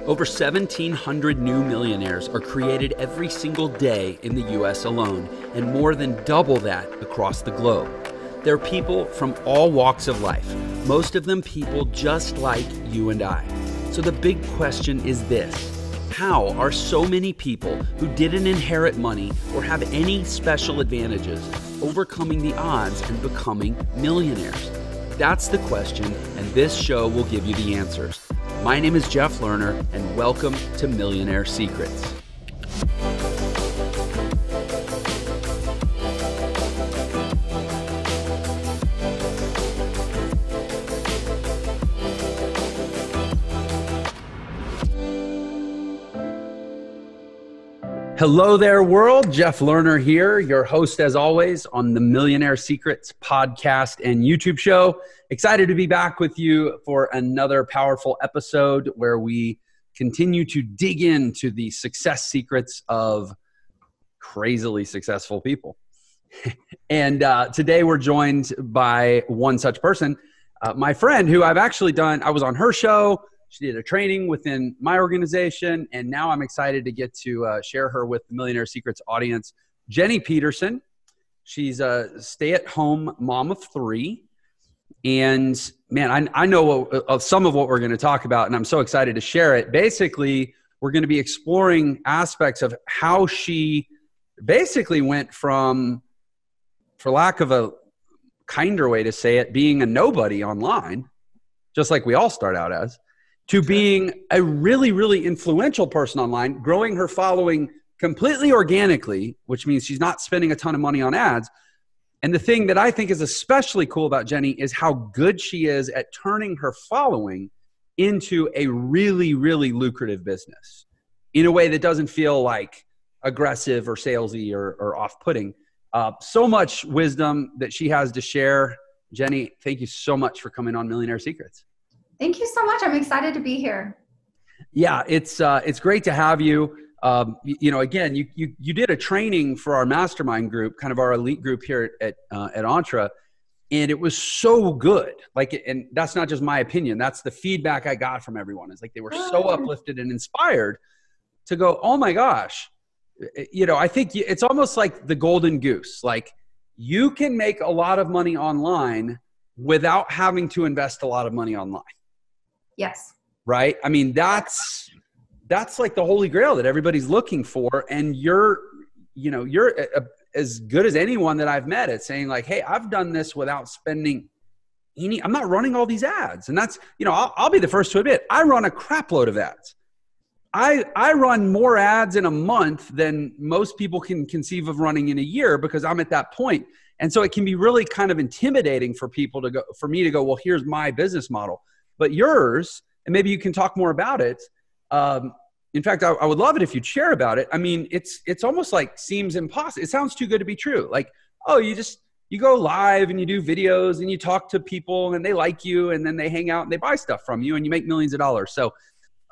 Over 1,700 new millionaires are created every single day in the US alone, and more than double that across the globe. They're people from all walks of life, most of them people just like you and I. So the big question is this: how are so many people who didn't inherit money or have any special advantages overcoming the odds and becoming millionaires? That's the question, and this show will give you the answers. My name is Jeff Lerner, and welcome to Millionaire Secrets. Hello there, world. Jeff Lerner here, your host as always on the Millionaire Secrets podcast and YouTube show. Excited to be back with you for another powerful episode where we continue to dig into the success secrets of crazily successful people. And today we're joined by one such person, my friend who I was on her show. She did a training within my organization, and now I'm excited to get to share her with the Millionaire Secrets audience. Jenny Peterson. She's a stay-at-home mom of 3. And man, I know of some of what we're going to talk about, and I'm so excited to share it. Basically, we're going to be exploring aspects of how she basically went from, for lack of a kinder way to say it, being a nobody online, just like we all start out as, to being a really, really influential person online, growing her following completely organically, which means she's not spending a ton of money on ads. And the thing that I think is especially cool about Jenny is how good she is at turning her following into a really, really lucrative business in a way that doesn't feel like aggressive or salesy or off-putting. So much wisdom that she has to share. Jenny, thank you so much for coming on Millionaire Secrets. Thank you so much. I'm excited to be here. Yeah, it's great to have you. Again, you did a training for our mastermind group, kind of our elite group here at Entre, and it was so good. And that's not just my opinion. That's the feedback I got from everyone. It's like they were so uplifted and inspired to go, oh my gosh. I think it's almost like the golden goose. Like, you can make a lot of money online without having to invest a lot of money online. Yes. Right? I mean, that's like the holy grail that everybody's looking for. And you're as good as anyone that I've met at saying like, hey, I've done this without spending I'm not running all these ads. And that's, I'll be the first to admit, I run a crap load of ads. I run more ads in a month than most people can conceive of running in a year because I'm at that point. And so it can be really kind of intimidating for me to go, well, here's my business model. But yours, and maybe you can talk more about it. In fact, I would love it if you'd share about it. I mean, it's almost like seems impossible. It sounds too good to be true. Like, oh, you go live and you do videos and you talk to people and they like you and then they hang out and they buy stuff from you and you make millions of dollars. So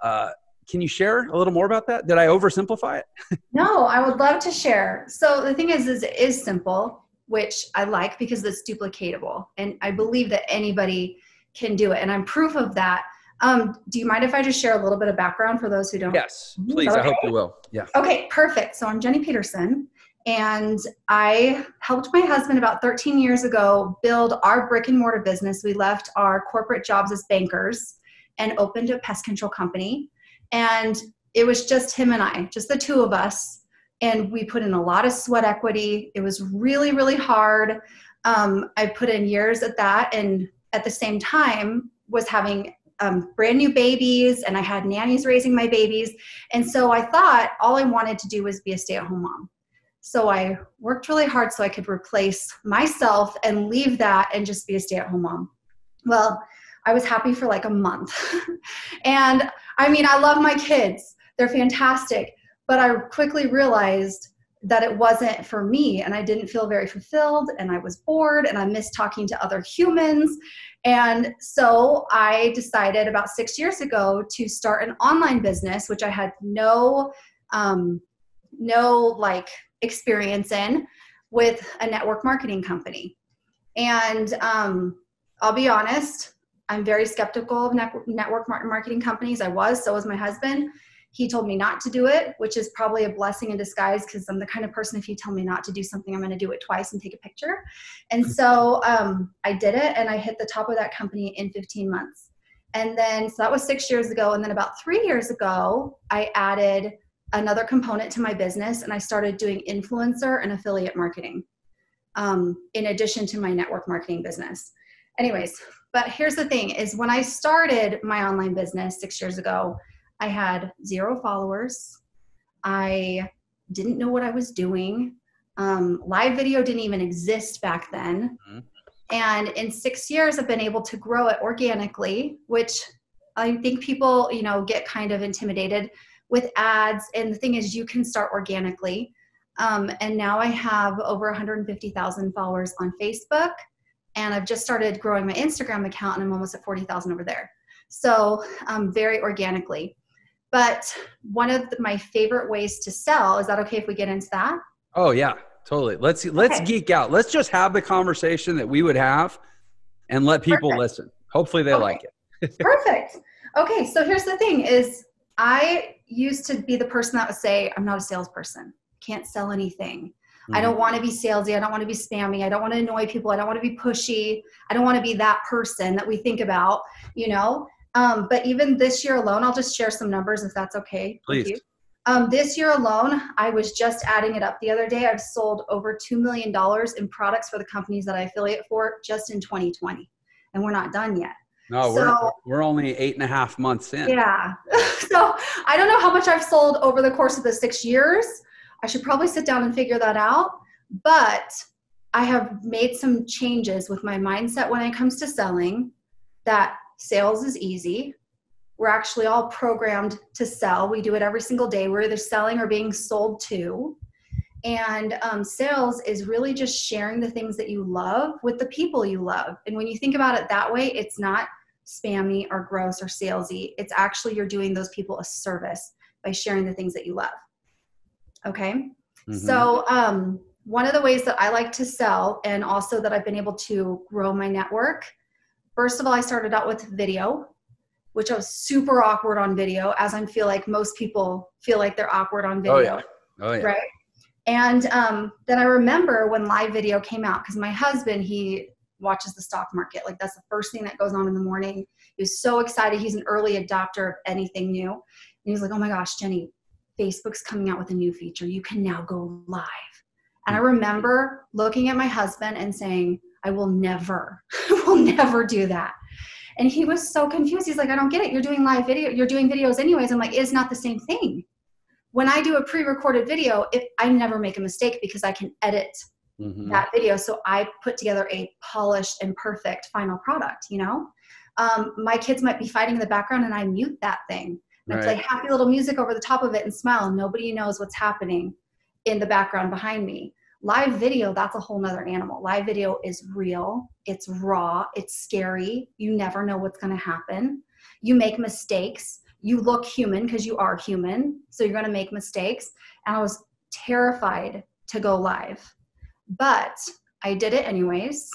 can you share a little more about that? Did I oversimplify it? No, I would love to share. So the thing is it is simple, which I like because it's duplicatable. And I believe that anybody can do it. And I'm proof of that. Do you mind if I just share a little bit of background for those who don't? Yes, please. Okay. I hope you will. Yeah. Okay, perfect. So I'm Jenny Peterson, and I helped my husband about 13 years ago build our brick and mortar business. We left our corporate jobs as bankers and opened a pest control company. And it was just him and I, just the two of us. And we put in a lot of sweat equity. It was really, really hard. I put in years at that, and at the same time was having brand new babies, and I had nannies raising my babies. And so I thought all I wanted to do was be a stay-at-home mom. So I worked really hard so I could replace myself and leave that and just be a stay-at-home mom. Well, I was happy for like a month. And I mean, I love my kids. They're fantastic. But I quickly realized that it wasn't for me, and I didn't feel very fulfilled, and I was bored, and I missed talking to other humans. And so I decided about 6 years ago to start an online business, which I had no experience in, with a network marketing company. And I'll be honest, I'm very skeptical of network marketing companies. So was my husband. He told me not to do it, which is probably a blessing in disguise because I'm the kind of person, if you tell me not to do something, I'm going to do it twice and take a picture. And so I did it, and I hit the top of that company in 15 months. And then, so that was 6 years ago. And then about 3 years ago, I added another component to my business, and I started doing influencer and affiliate marketing in addition to my network marketing business. Anyways, but here's the thing is when I started my online business 6 years ago, I had 0 followers. I didn't know what I was doing. Live video didn't even exist back then. Mm-hmm. And in 6 years, I've been able to grow it organically, which I think people, get kind of intimidated with ads. And the thing is, you can start organically. And now I have over 150,000 followers on Facebook. And I've just started growing my Instagram account, and I'm almost at 40,000 over there. So very organically. But one of my favorite ways to sell, is that okay if we get into that? Oh yeah, totally. Let's geek out. Let's just have the conversation that we would have and let people listen. Hopefully they like it. Perfect. Okay. So here's the thing is I used to be the person that would say, I'm not a salesperson. Can't sell anything. Mm-hmm. I don't want to be salesy. I don't want to be spammy. I don't want to annoy people. I don't want to be pushy. I don't want to be that person that we think about, But even this year alone, I'll just share some numbers if that's okay. Please. With you. This year alone, I was just adding it up the other day. I've sold over $2 million in products for the companies that I affiliate for just in 2020. And we're not done yet. No, we're only 8.5 months in. Yeah. So I don't know how much I've sold over the course of the 6 years. I should probably sit down and figure that out. But I have made some changes with my mindset when it comes to selling, that sales is easy. We're actually all programmed to sell. We do it every single day. We're either selling or being sold to. And sales is really just sharing the things that you love with the people you love. And when you think about it that way, it's not spammy or gross or salesy. It's actually you're doing those people a service by sharing the things that you love. Okay? Mm-hmm. So one of the ways that I like to sell, and also that I've been able to grow my network, first of all, I started out with video, which I was super awkward on video, as I feel like most people feel like they're awkward on video. Oh, yeah. Right? And then I remember when live video came out, because my husband, he watches the stock market. Like that's the first thing that goes on in the morning. He was so excited. He's an early adopter of anything new. And he was like, oh my gosh, Jenny, Facebook's coming out with a new feature. You can now go live. And I remember looking at my husband and saying, I will never do that. And he was so confused. He's like, I don't get it. You're doing live video. You're doing videos anyways. I'm like, it's not the same thing. When I do a pre-recorded video, I never make a mistake because I can edit that video. So I put together a polished and perfect final product, My kids might be fighting in the background and I mute that thing. And I play happy little music over the top of it and smile. Nobody knows what's happening in the background behind me. Live video, that's a whole nother animal. Live video is real. It's raw. It's scary. You never know what's going to happen. You make mistakes. You look human because you are human. So you're going to make mistakes. And I was terrified to go live. But I did it anyways.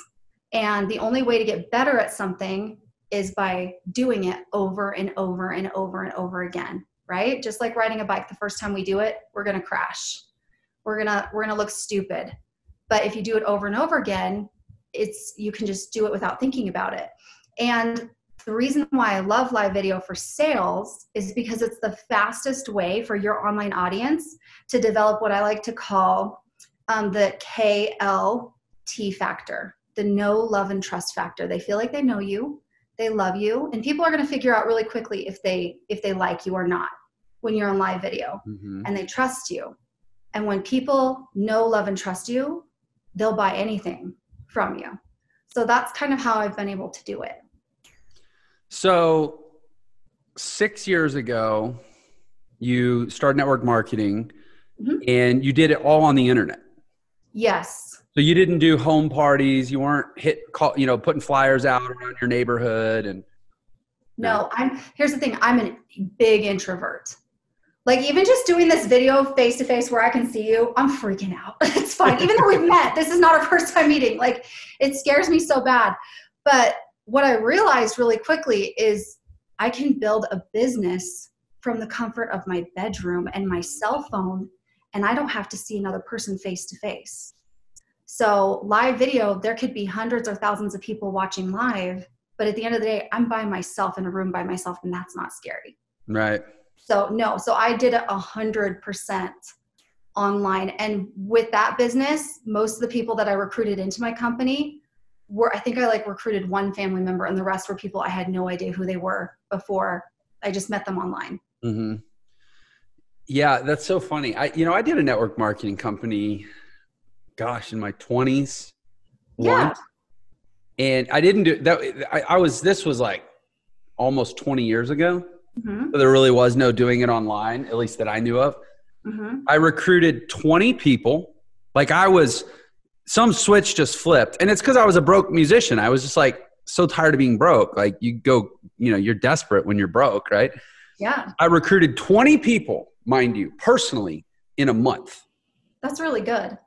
And the only way to get better at something is by doing it over and over and over and over again, right? Just like riding a bike, the first time we do it, we're going to crash. We're going to look stupid. But if you do it over and over again, you can just do it without thinking about it. And the reason why I love live video for sales is because it's the fastest way for your online audience to develop what I like to call the KLT factor, the know, love, and trust factor. They feel like they know you, they love you, and people are going to figure out really quickly if they like you or not when you're on live video, and they trust you. And when people know, love, and trust you, they'll buy anything from you. So that's kind of how I've been able to do it. So 6 years ago, you started network marketing and you did it all on the internet. Yes. So you didn't do home parties. You weren't putting flyers out around your neighborhood. And no, here's the thing. I'm a big introvert. Like even just doing this video face to face where I can see you, I'm freaking out. It's fine. Even though we've met, this is not our first time meeting. Like it scares me so bad. But what I realized really quickly is I can build a business from the comfort of my bedroom and my cell phone, and I don't have to see another person face to face. So live video, there could be hundreds or thousands of people watching live, but at the end of the day, I'm by myself in a room by myself, and that's not scary. Right. So no, so I did it 100% online. And with that business, most of the people that I recruited into my company I think I recruited one family member, and the rest were people I had no idea who they were before. I just met them online. Mm-hmm. Yeah, that's so funny. I did a network marketing company, in my 20s. Yeah. Once. And I didn't do that. This was like almost 20 years ago. Mm-hmm. So there really was no doing it online, at least that I knew of. Mm-hmm. I recruited 20 people. Some switch just flipped. And it's because I was a broke musician. I was just so tired of being broke. You're desperate when you're broke, right? Yeah. I recruited 20 people, mind you, personally, in a month. That's really good.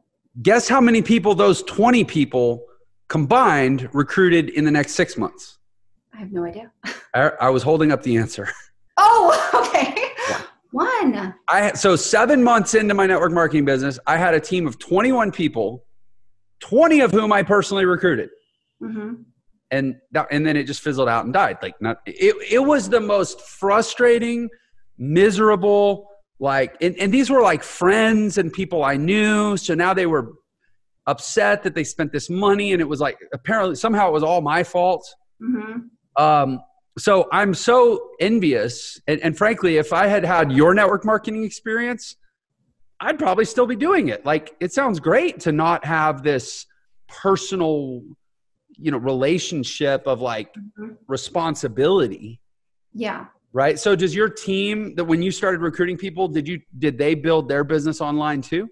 Guess how many people those 20 people combined recruited in the next 6 months? I have no idea. I was holding up the answer. Oh, okay. One. So 7 months into my network marketing business, I had a team of 21 people, 20 of whom I personally recruited. Mm-hmm. And then it just fizzled out and died. It was the most frustrating, miserable, and these were friends and people I knew. So now they were upset that they spent this money, and it was apparently somehow it was all my fault. Mm-hmm. So I'm so envious. And frankly, if I had had your network marketing experience, I'd probably still be doing it. It sounds great to not have this personal, relationship of mm-hmm. responsibility. Yeah. Right. So does your team, that when you started recruiting people, did they build their business online too?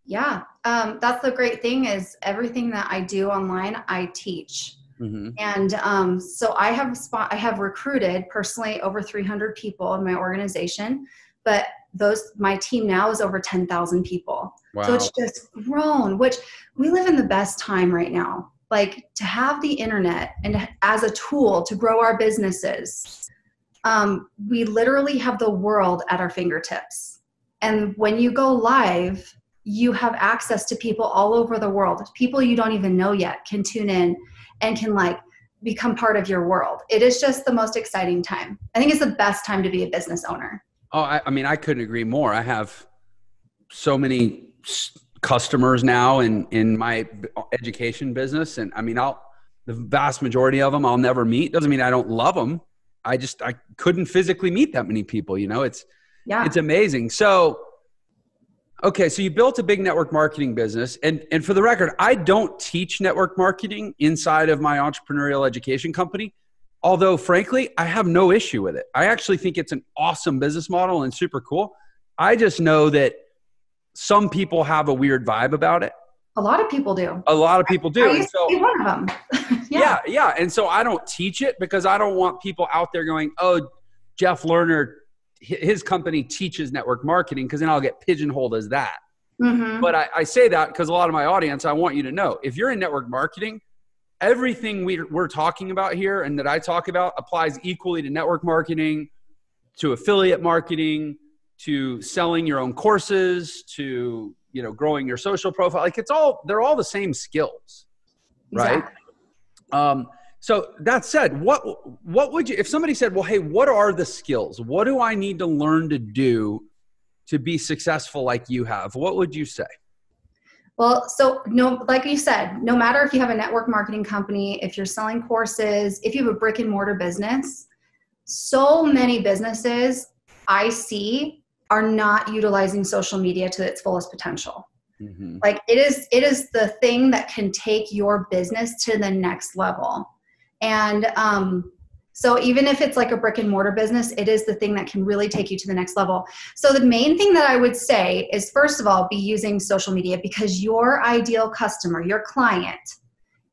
Yeah. That's the great thing is everything that I do online, I teach. Mm-hmm. And so I have recruited personally over 300 people in my organization, but my team now is over 10,000 people. Wow. So it's just grown, which we live in the best time right now. To have the internet and as a tool to grow our businesses, we literally have the world at our fingertips. And when you go live, you have access to people all over the world. People you don't even know yet can tune in and can become part of your world. It is just the most exciting time. I think it's the best time to be a business owner. Oh, I couldn't agree more. I have so many customers now in my education business. And the vast majority of them I'll never meet. Doesn't mean I don't love them. I couldn't physically meet that many people, it's amazing. So, okay. So you built a big network marketing business, and for the record, I don't teach network marketing inside of my entrepreneurial education company. Although frankly, I have no issue with it. I actually think it's an awesome business model and super cool. I just know that some people have a weird vibe about it. A lot of people do. A lot of people do. I used to be one of them. Yeah. And so I don't teach it because I don't want people out there going, oh, Jeff Lerner, his company teaches network marketing, because then I'll get pigeonholed as that. Mm-hmm. But I say that because a lot of my audience, I want you to know, if you're in network marketing, everything we're talking about here and that I talk about applies equally to network marketing, to affiliate marketing, to selling your own courses, to growing your social profile. They're all the same skills, right? Exactly. So that said, what would you, if somebody said, well, hey, what are the skills? What do I need to learn to do to be successful like you have? What would you say? Well, so like you said, no matter if you have a network marketing company, if you're selling courses, if you have a brick and mortar business, so many businesses I see are not utilizing social media to its fullest potential. Mm-hmm. It is the thing that can take your business to the next level. And so even if it's a brick and mortar business, it is the thing that can really take you to the next level. So the main thing that I would say is, first of all, be using social media, because your ideal customer, your client,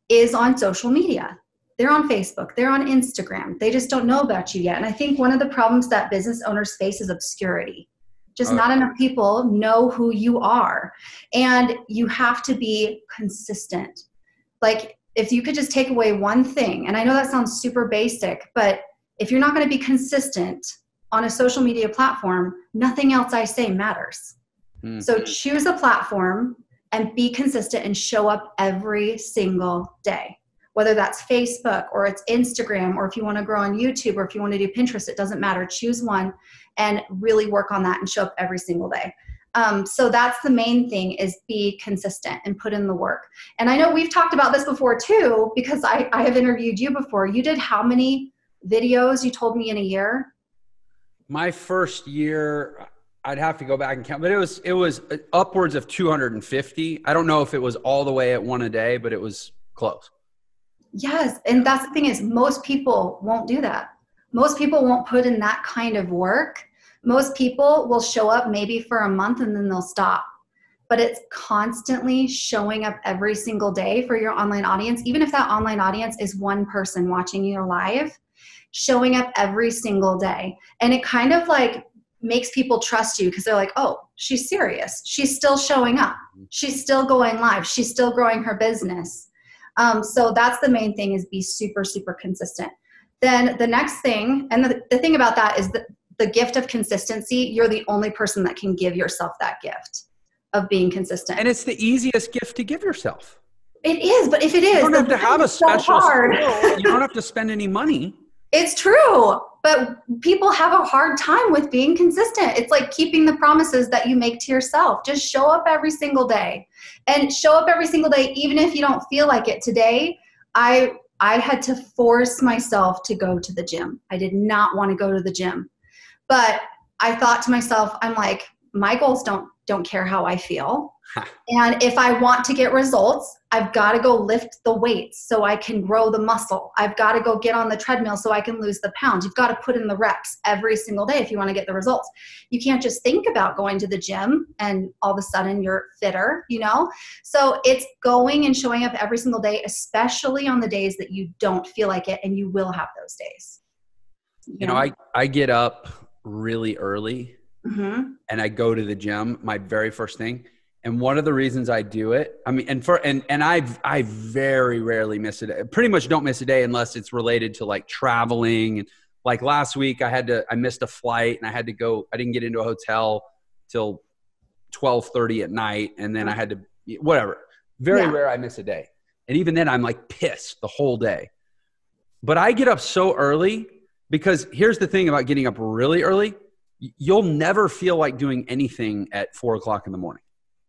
is on social media. They're on Facebook, they're on Instagram. They just don't know about you yet. And I think one of the problems that business owners face is obscurity. Just not enough people know who you are. And you have to be consistent. if you could just take away one thing, and I know that sounds super basic, but if you're not going to be consistent on a social media platform, nothing else I say matters. So choose a platform and be consistent and show up every single day, whether that's Facebook or it's Instagram, or if you want to grow on YouTube, or if you want to do Pinterest, it doesn't matter. Choose one and really work on that and show up every single day. So that's the main thing, is be consistent and put in the work. And I know we've talked about this before too, because I have interviewed you before. You did how many videos, you told me, in a year? My first year, I'd have to go back and count, but it was upwards of 250. I don't know if it was all the way at one a day, but it was close. Yes. And that's the thing, is most people won't do that. Most people won't put in that kind of work. Most people will show up maybe for a month and then they'll stop. But it's constantly showing up every single day for your online audience. Even if that online audience is one person watching you live, showing up every single day. And it kind of like makes people trust you, because they're like, oh, she's serious. She's still showing up. She's still going live. She's still growing her business. So that's the main thing, is be super, super consistent. Then the next thing, and the thing about that is that the gift of consistency, you're the only person that can give yourself that gift of being consistent. And it's the easiest gift to give yourself. It is, but if it is, you don't have to have a special skill. You don't have to spend any money. It's true, but people have a hard time with being consistent. It's like keeping the promises that you make to yourself. Just show up every single day, and show up every single day, even if you don't feel like it. Today, I had to force myself to go to the gym. I did not want to go to the gym, but I thought to myself, I'm like, my goals don't care how I feel. And if I want to get results, I've got to go lift the weights so I can grow the muscle. I've got to go get on the treadmill so I can lose the pounds. You've got to put in the reps every single day if you want to get the results. You can't just think about going to the gym and all of a sudden you're fitter, you know? So it's going and showing up every single day, especially on the days that you don't feel like it, and you will have those days. You know, I get up really early and I go to the gym, my very first thing. And one of the reasons I do it, I mean, and I very rarely miss a day. Pretty much don't miss a day unless it's related to like traveling. And like last week I missed a flight and I didn't get into a hotel till 12:30 at night. And then I had to, whatever. Very rare I miss a day. And even then I'm like pissed the whole day. But I get up so early, because here's the thing about getting up really early. You'll never feel like doing anything at 4 o'clock in the morning.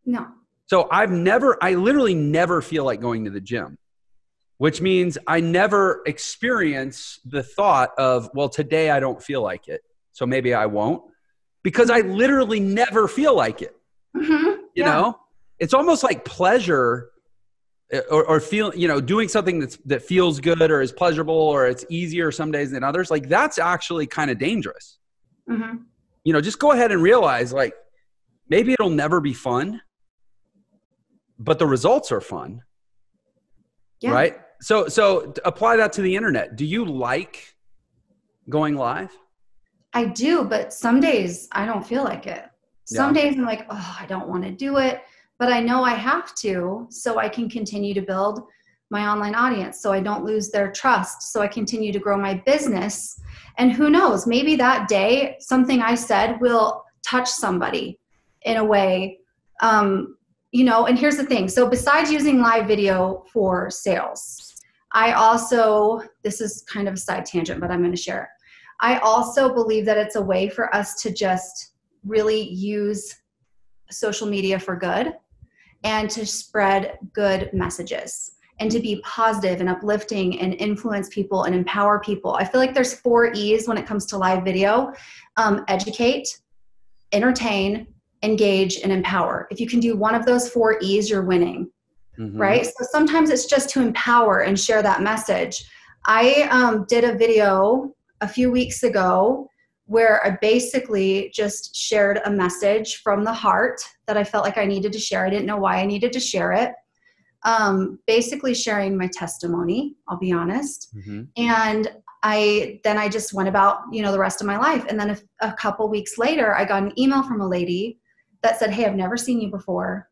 No. So I literally never feel like going to the gym, which means I never experience the thought of, well, today I don't feel like it, so maybe I won't, because I literally never feel like it. You know, it's almost like pleasure or feel, you know, doing something that feels good or is pleasurable or it's easier some days than others. Like that's actually kind of dangerous. You know, just go ahead and realize, like, maybe it'll never be fun, but the results are fun, right? So apply that to the internet. Do you like going live? I do, but some days I don't feel like it. Some days I'm like, oh, I don't want to do it, but I know I have to, so I can continue to build my online audience, so I don't lose their trust, so I continue to grow my business. And who knows, maybe that day, something I said will touch somebody in a way, you know. And here's the thing. So besides using live video for sales, I also, this is kind of a side tangent, but I'm going to share it. I also believe that it's a way for us to just really use social media for good and to spread good messages and to be positive and uplifting and influence people and empower people. I feel like there's 4 E's when it comes to live video: educate, entertain, engage, and empower. If you can do one of those 4 E's, you're winning, right? So sometimes it's just to empower and share that message. I did a video a few weeks ago where I basically just shared a message from the heart that I felt like I needed to share. I didn't know why I needed to share it. Basically sharing my testimony, I'll be honest. And I just went about, you know, the rest of my life. And then a couple weeks later, I got an email from a lady that said, hey, I've never seen you before,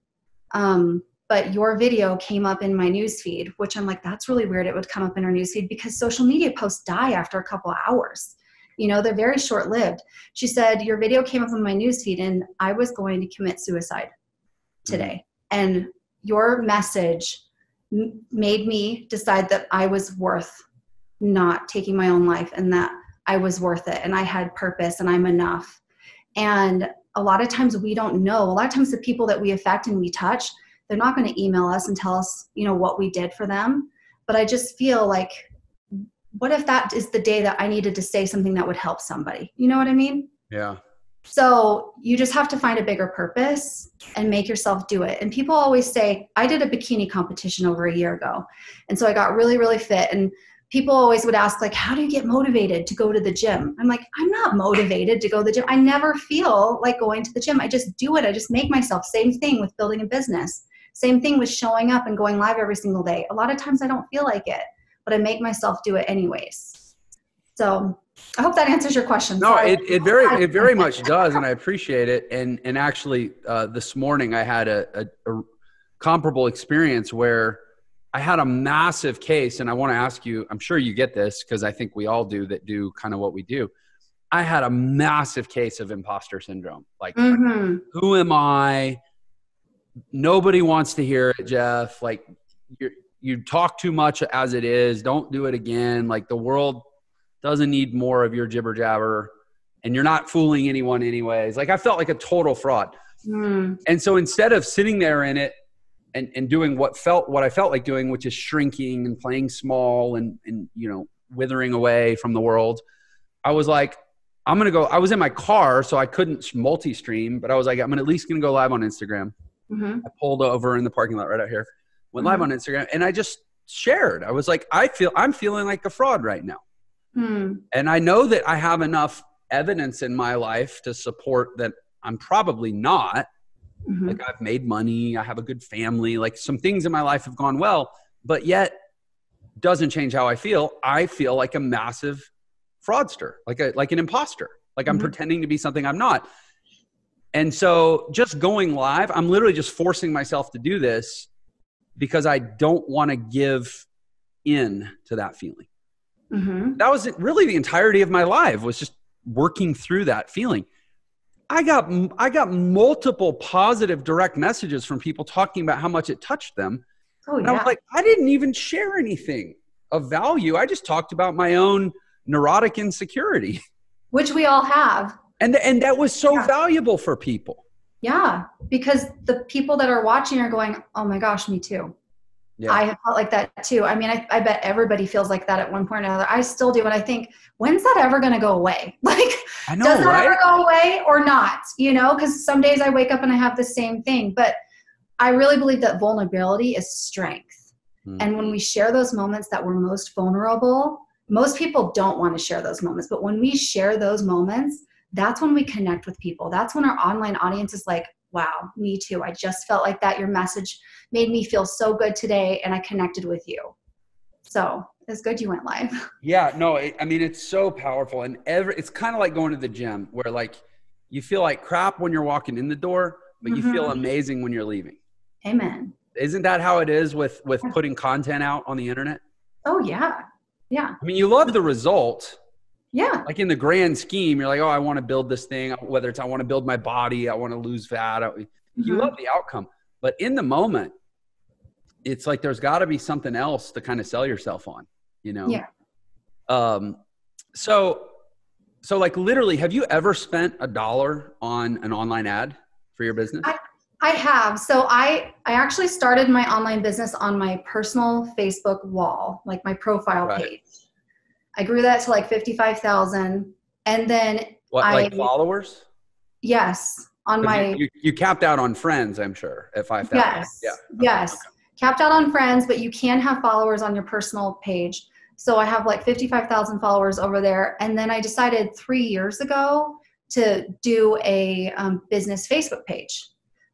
but but your video came up in my newsfeed, which I'm like, that's really weird. It would come up in our newsfeed because social media posts die after a couple of hours. You know, they're very short-lived. She said, your video came up in my newsfeed and I was going to commit suicide today. And your message made me decide that I was worth not taking my own life and that I was worth it and I had purpose and I'm enough. And a lot of times we don't know. A lot of times the people that we affect and we touch, they're not going to email us and tell us, you know, what we did for them. But I just feel like, what if that is the day that I needed to say something that would help somebody? You know what I mean? Yeah. So you just have to find a bigger purpose and make yourself do it. And people always say, I did a bikini competition over a year ago. And so I got really, really fit. And people always would ask, like, how do you get motivated to go to the gym? I'm like, I'm not motivated to go to the gym. I never feel like going to the gym. I just do it. I just make myself. Same thing with building a business. Same thing with showing up and going live every single day. A lot of times I don't feel like it, but I make myself do it anyways. So I hope that answers your question. No, it very much does, and I appreciate it. And actually, this morning I had a comparable experience where I had a massive case, and I want to ask you, I'm sure you get this because I think we all do that do kind of what we do. I had a massive case of imposter syndrome. Like, who am I? Nobody wants to hear it, Jeff. Like, you talk too much as it is. Don't do it again. Like, the world doesn't need more of your jibber jabber, and you're not fooling anyone anyways. Like, I felt like a total fraud. And so instead of sitting there in it and doing what I felt like doing, which is shrinking and playing small and you know, withering away from the world, I was like, I'm going to go. I was in my car, so I couldn't multi-stream, but I was like, I'm at least going to go live on Instagram. I pulled over in the parking lot right out here, went live on Instagram, and I just shared. I was like, I'm feeling like a fraud right now. And I know that I have enough evidence in my life to support that I'm probably not. Like, I've made money, I have a good family, like some things in my life have gone well, but yet doesn't change how I feel. I feel like a massive fraudster, like an imposter, like I'm pretending to be something I'm not. And so just going live, I'm literally just forcing myself to do this because I don't want to give in to that feeling. That was really the entirety of my life, was just working through that feeling. I got multiple positive direct messages from people talking about how much it touched them. And I was like, I didn't even share anything of value. I just talked about my own neurotic insecurity. Which we all have. And that was so valuable for people. Yeah, because the people that are watching are going, oh my gosh, me too. Yeah. I have felt like that too. I mean, I bet everybody feels like that at one point or another. I still do. And I think, when's that ever going to go away? Like, I know, does that ever go away or not? You know, because some days I wake up and I have the same thing. But I really believe that vulnerability is strength. And when we share those moments that we're most vulnerable, most people don't want to share those moments. But when we share those moments, that's when we connect with people. That's when our online audience is like, wow, me too. I just felt like that. Your message made me feel so good today, and I connected with you. So it's good you went live. Yeah, no, I mean, it's so powerful. And it's kind of like going to the gym where, like, you feel like crap when you're walking in the door, but you feel amazing when you're leaving. Amen. Isn't that how it is with putting content out on the internet? Oh, yeah. Yeah. I mean, you love the result. Yeah. Like, in the grand scheme, you're like, oh, I want to build this thing, whether it's I want to build my body, I want to lose fat. You love the outcome. But in the moment, it's like there's got to be something else to kind of sell yourself on, you know? Yeah. So like, literally, have you ever spent $1 on an online ad for your business? I have. So I actually started my online business on my personal Facebook wall, like my profile page. I grew that to like 55,000. And then like followers? Yes. On my, you capped out on friends, I'm sure, at 5,000. Yes. Yeah. Yes. Okay. Capped out on friends, but you can have followers on your personal page. So I have like 55,000 followers over there. And then I decided 3 years ago to do a business Facebook page.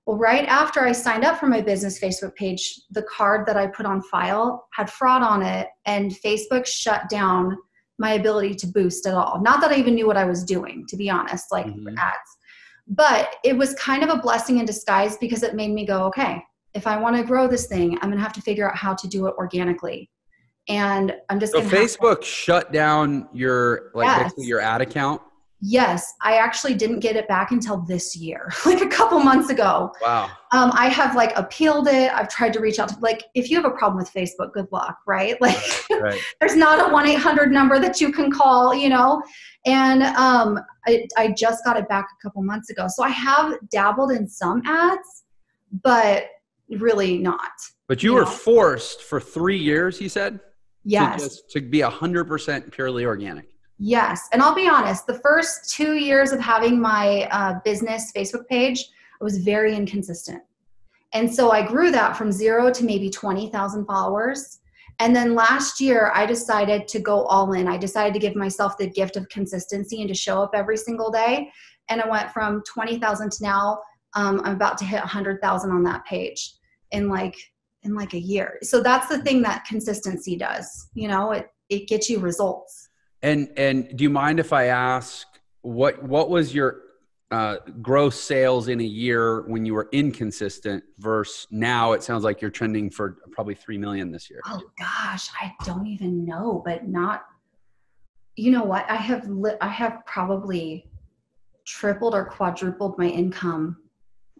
Well, right after I signed up for my business Facebook page, the card that I put on file had fraud on it, and Facebook shut down my ability to boost at all. Not that I even knew what I was doing, to be honest, like for ads. But it was kind of a blessing in disguise because it made me go, okay, if I want to grow this thing, I'm going to have to figure out how to do it organically. And I'm just so going to Facebook shut down your, basically your ad account? Yes, I actually didn't get it back until this year, like a couple months ago. Wow. I have like appealed it. I've tried to reach out to, like, if you have a problem with Facebook, good luck, right? Like right. There's not a 1-800 number that you can call, you know? And I just got it back a couple months ago. So I have dabbled in some ads, but really not. But you were forced for 3 years, you said? Yes. To be 100% purely organic. Yes. And I'll be honest, the first 2 years of having my business Facebook page, I was very inconsistent. And so I grew that from 0 to maybe 20,000 followers. And then last year, I decided to go all in. I decided to give myself the gift of consistency and to show up every single day. And I went from 20,000 to now I'm about to hit 100,000 on that page in like a year. So that's the thing that consistency does. You know, it gets you results. And do you mind if I ask what was your gross sales in a year when you were inconsistent versus now? It sounds like you're trending for probably 3 million this year. Oh gosh, I don't even know, but not, you know what? I have probably tripled or quadrupled my income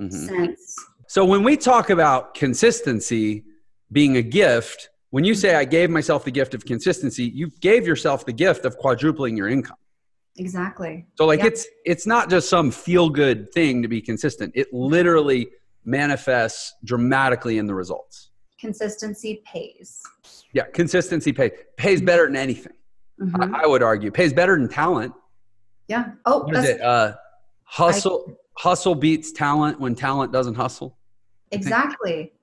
since. So when we talk about consistency being a gift, when you say I gave myself the gift of consistency, you gave yourself the gift of quadrupling your income. Exactly. So like it's not just some feel good thing to be consistent. It literally manifests dramatically in the results. Consistency pays. Yeah, consistency pays better than anything. I would argue pays better than talent. Yeah. Oh, what is it? Hustle beats talent when talent doesn't hustle. Exactly.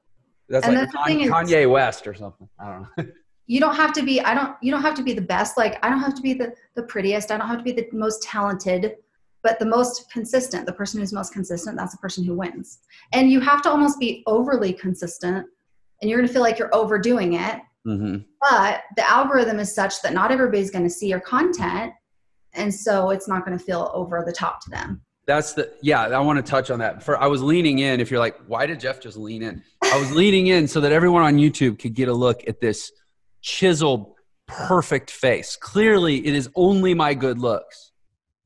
That's like Kanye West or something. I don't know. You don't have to be, you don't have to be the best. Like, I don't have to be the prettiest. I don't have to be the most talented, but the most consistent. The person who's most consistent, that's the person who wins. And you have to almost be overly consistent, and you're going to feel like you're overdoing it. But the algorithm is such that not everybody's going to see your content. And so it's not going to feel over the top to them. I want to touch on that. I was leaning in. If you're like, why did Jeff just lean in? I was leaning in so that everyone on YouTube could get a look at this chiseled, perfect face. Clearly, it is only my good looks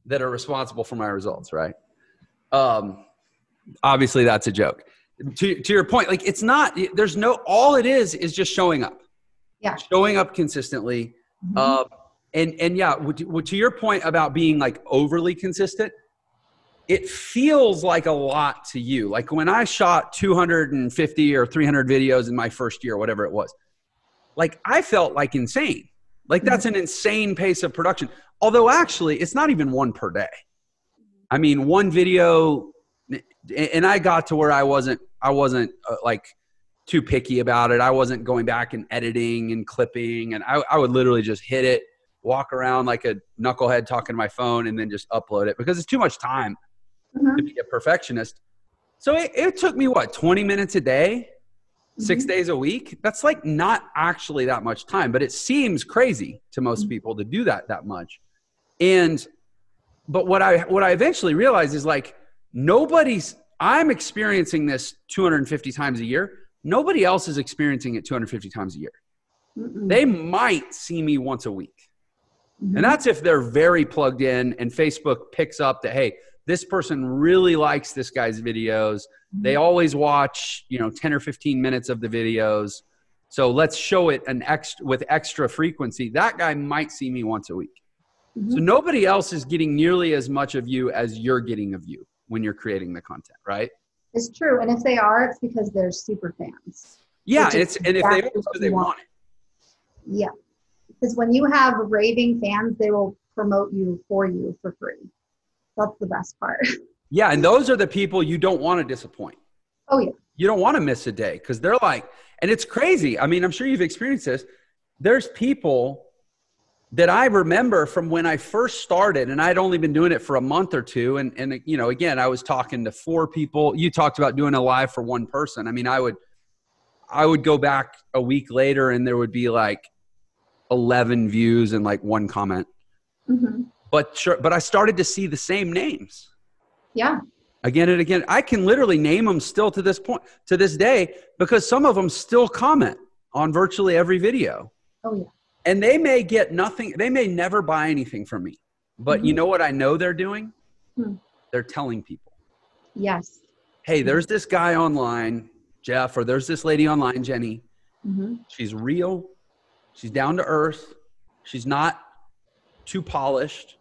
that are responsible for my results, right? Obviously, that's a joke. To your point, like it's not, all it is just showing up. Yeah. Showing up consistently. And yeah, to your point about being like overly consistent, it feels like a lot to you. Like when I shot 250 or 300 videos in my first year, whatever it was, like I felt like insane. Like that's an insane pace of production. Although actually it's not even one per day. I mean, one video, and I got to where I wasn't like too picky about it. I wasn't going back and editing and clipping, and I would literally just hit it, walk around like a knucklehead talking to my phone, and then just upload it because it's too much time to be a perfectionist. So it took me 20 minutes a day, 6 days a week. That's like not actually that much time, but it seems crazy to most people to do that much. But what I eventually realized is like I'm experiencing this 250 times a year. Nobody else is experiencing it 250 times a year. They might see me once a week. And that's if they're very plugged in and Facebook picks up that, hey, this person really likes this guy's videos. They always watch, 10 or 15 minutes of the videos. So let's show it with extra frequency. That guy might see me once a week. So nobody else is getting nearly as much of you as you're getting of you when you're creating the content, right? It's true. And if they are, it's because they're super fans. Yeah. If they are, it's because they want it. Yeah. Because when you have raving fans, they will promote you for free. That's the best part. Yeah. And those are the people you don't want to disappoint. Oh, yeah. You don't want to miss a day because they're like, and it's crazy. I mean, I'm sure you've experienced this. There's people that I remember from when I first started, and I'd only been doing it for a month or two. And again, I was talking to 4 people. You talked about doing a live for one person. I mean, I would go back a week later and there would be like 11 views and like 1 comment. But I started to see the same names. Yeah. again and again. I can literally name them still to this point, to this day, because some of them still comment on virtually every video. Oh yeah. And they may get nothing. They may never buy anything from me, but you know what I know they're doing? They're telling people. Yes. Hey, there's this guy online, Jeff, or there's this lady online, Jenny. She's real. She's down to earth. She's not too polished.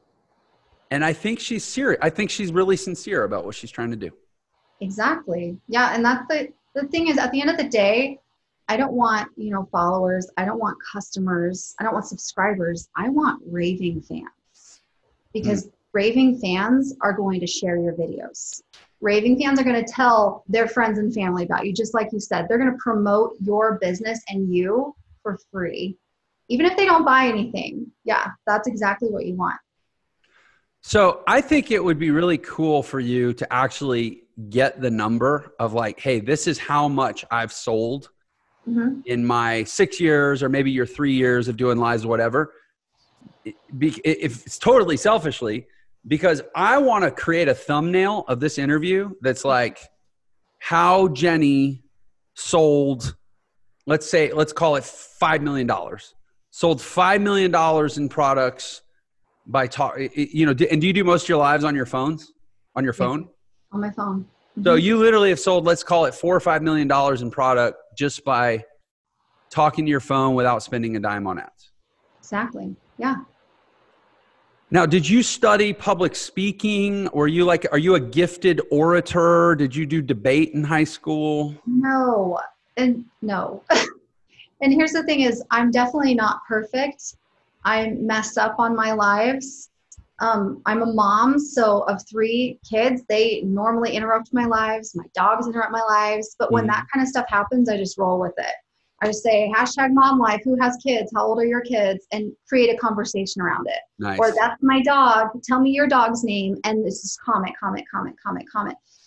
And I think she's serious. I think she's really sincere about what she's trying to do. Exactly. Yeah. And that's the thing is, at the end of the day, I don't want, followers. I don't want customers. I don't want subscribers. I want raving fans, because raving fans are going to share your videos. Raving fans are going to tell their friends and family about you. Just like you said, they're going to promote your business and you for free, even if they don't buy anything. Yeah, that's exactly what you want. So I think it would be really cool for you to actually get the number of like, hey, this is how much I've sold in my 6 years, or maybe your 3 years of doing lives or whatever. If it's totally selfishly, because I want to create a thumbnail of this interview that's like how Jenny sold, let's call it $5 million, sold $5 million in products by and do you do most of your lives on your phones, on your phone? Yeah, on my phone. So you literally have sold, let's call it $4 or $5 million in product just by talking to your phone without spending a dime on ads. Exactly. Yeah. Now, did you study public speaking? Or are you a gifted orator? Did you do debate in high school? No. And here's the thing is, I'm definitely not perfect. I messed up on my lives. I'm a mom, so of 3 kids, they normally interrupt my lives. My dogs interrupt my lives. But when that kind of stuff happens, I just roll with it. I just say, #MomLife, who has kids? How old are your kids? And create a conversation around it. Nice. Or that's my dog. Tell me your dog's name. And it's just comment.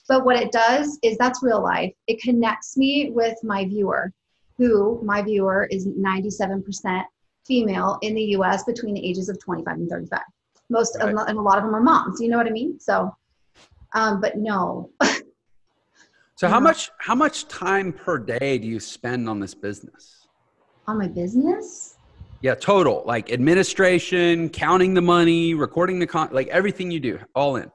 But what it does is that's real life. It connects me with my viewer, my viewer is 97% female in the US between the ages of 25 and 35. Right. And a lot of them are moms. You know what I mean? So, but no. So how much time per day do you spend on this business? On my business? Yeah, total, like administration, counting the money, recording like everything you do, all in.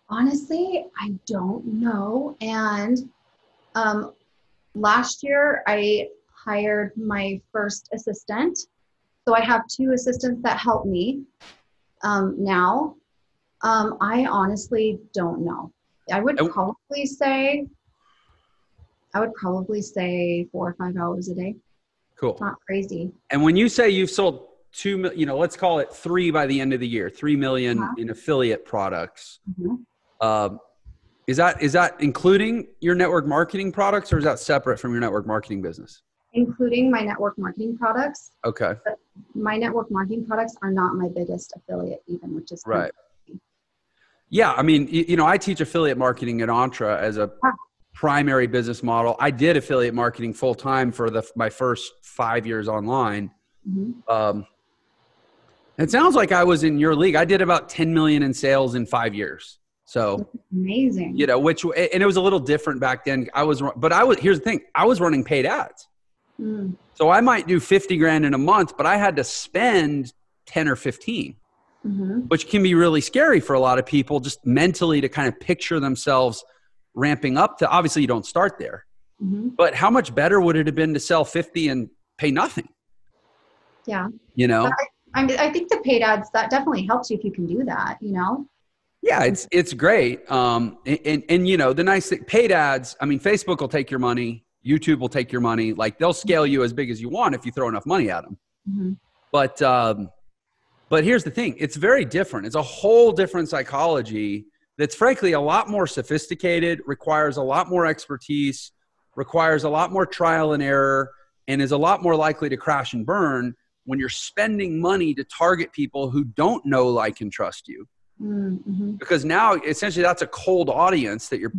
Honestly, I don't know. And last year I hired my first assistant. So I have 2 assistants that help me now. I honestly don't know. I would probably say 4 or 5 hours a day. Cool. It's not crazy. And when you say you've sold 2 million, let's call it 3 by the end of the year, 3 million in affiliate products. Is that including your network marketing products, or is that separate from your network marketing business? Including my network marketing products. Okay. But my network marketing products are not my biggest affiliate even, which is right. Yeah. I mean, I teach affiliate marketing at Entra as a primary business model. I did affiliate marketing full time for my first 5 years online. It sounds like I was in your league. I did about 10 million in sales in 5 years. So that's amazing. And it was a little different back then. Here's the thing. I was running paid ads. So I might do 50 grand in a month, but I had to spend 10 or 15, which can be really scary for a lot of people, just mentally to kind of picture themselves ramping up to, obviously you don't start there, but how much better would it have been to sell 50 and pay nothing? Yeah. I think the paid ads, that definitely helps you if you can do that, Yeah, it's great. And the nice thing, paid ads, I mean, Facebook will take your money. YouTube will take your money. Like they'll scale you as big as you want if you throw enough money at them. But here's the thing. It's very different. It's a whole different psychology that's frankly a lot more sophisticated, requires a lot more expertise, requires a lot more trial and error, and is a lot more likely to crash and burn when you're spending money to target people who don't know, like, and trust you. Because now essentially that's a cold audience that you're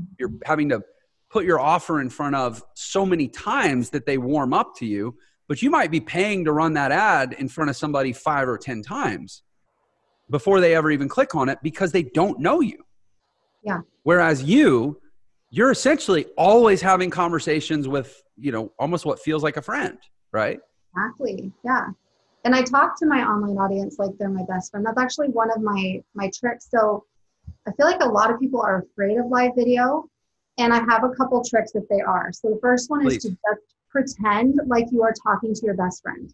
having to put your offer in front of so many times that they warm up to you, but you might be paying to run that ad in front of somebody 5 or 10 times before they ever even click on it because they don't know you. Yeah. Whereas you're essentially always having conversations with, almost what feels like a friend, right? Exactly. Yeah. And I talk to my online audience like they're my best friend. That's actually one of my tricks. So I feel like a lot of people are afraid of live video, and I have a couple tricks if they are. So the first one is to Please. just pretend like you are talking to your best friend.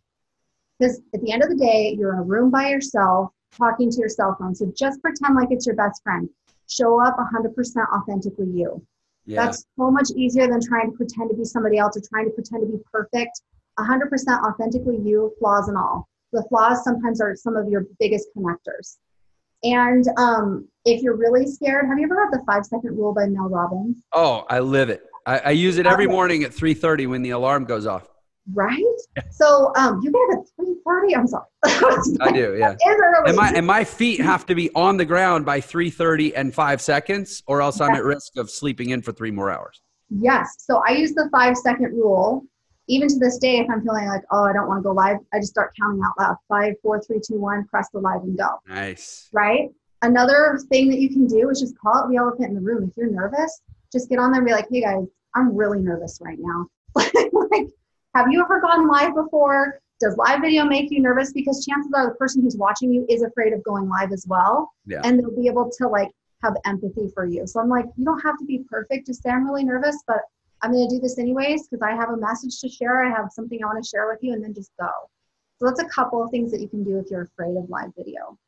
Because at the end of the day, you're in a room by yourself talking to your cell phone. So just pretend like it's your best friend. Show up 100% authentically you. Yeah. That's so much easier than trying to pretend to be somebody else or trying to pretend to be perfect. 100% authentically you, flaws and all. The flaws sometimes are some of your biggest connectors. And if you're really scared, have you ever heard the 5-second rule by Mel Robbins? Oh, I live it. I use it every morning at 3:30 when the alarm goes off. Right? So you get up at 3:30. I'm sorry. I do, yeah. Early. And my feet have to be on the ground by 3:30 and 5 seconds, or else I'm at risk of sleeping in for 3 more hours. Yes. So I use the 5-second rule. Even to this day, if I'm feeling like, oh, I don't want to go live, I just start counting out loud. 5, 4, 3, 2, 1, press the live and go. Nice. Right? Another thing that you can do is just call out the elephant in the room. If you're nervous, just get on there and be like, hey guys, I'm really nervous right now. Like, have you ever gone live before? Does live video make you nervous? Because chances are the person who's watching you is afraid of going live as well. Yeah. And they'll be able to like have empathy for you. So I'm like, you don't have to be perfect. Just say I'm really nervous, but I'm going to do this anyways because I have a message to share. I have something I want to share with you, and then just go. So that's a couple of things that you can do if you're afraid of live video.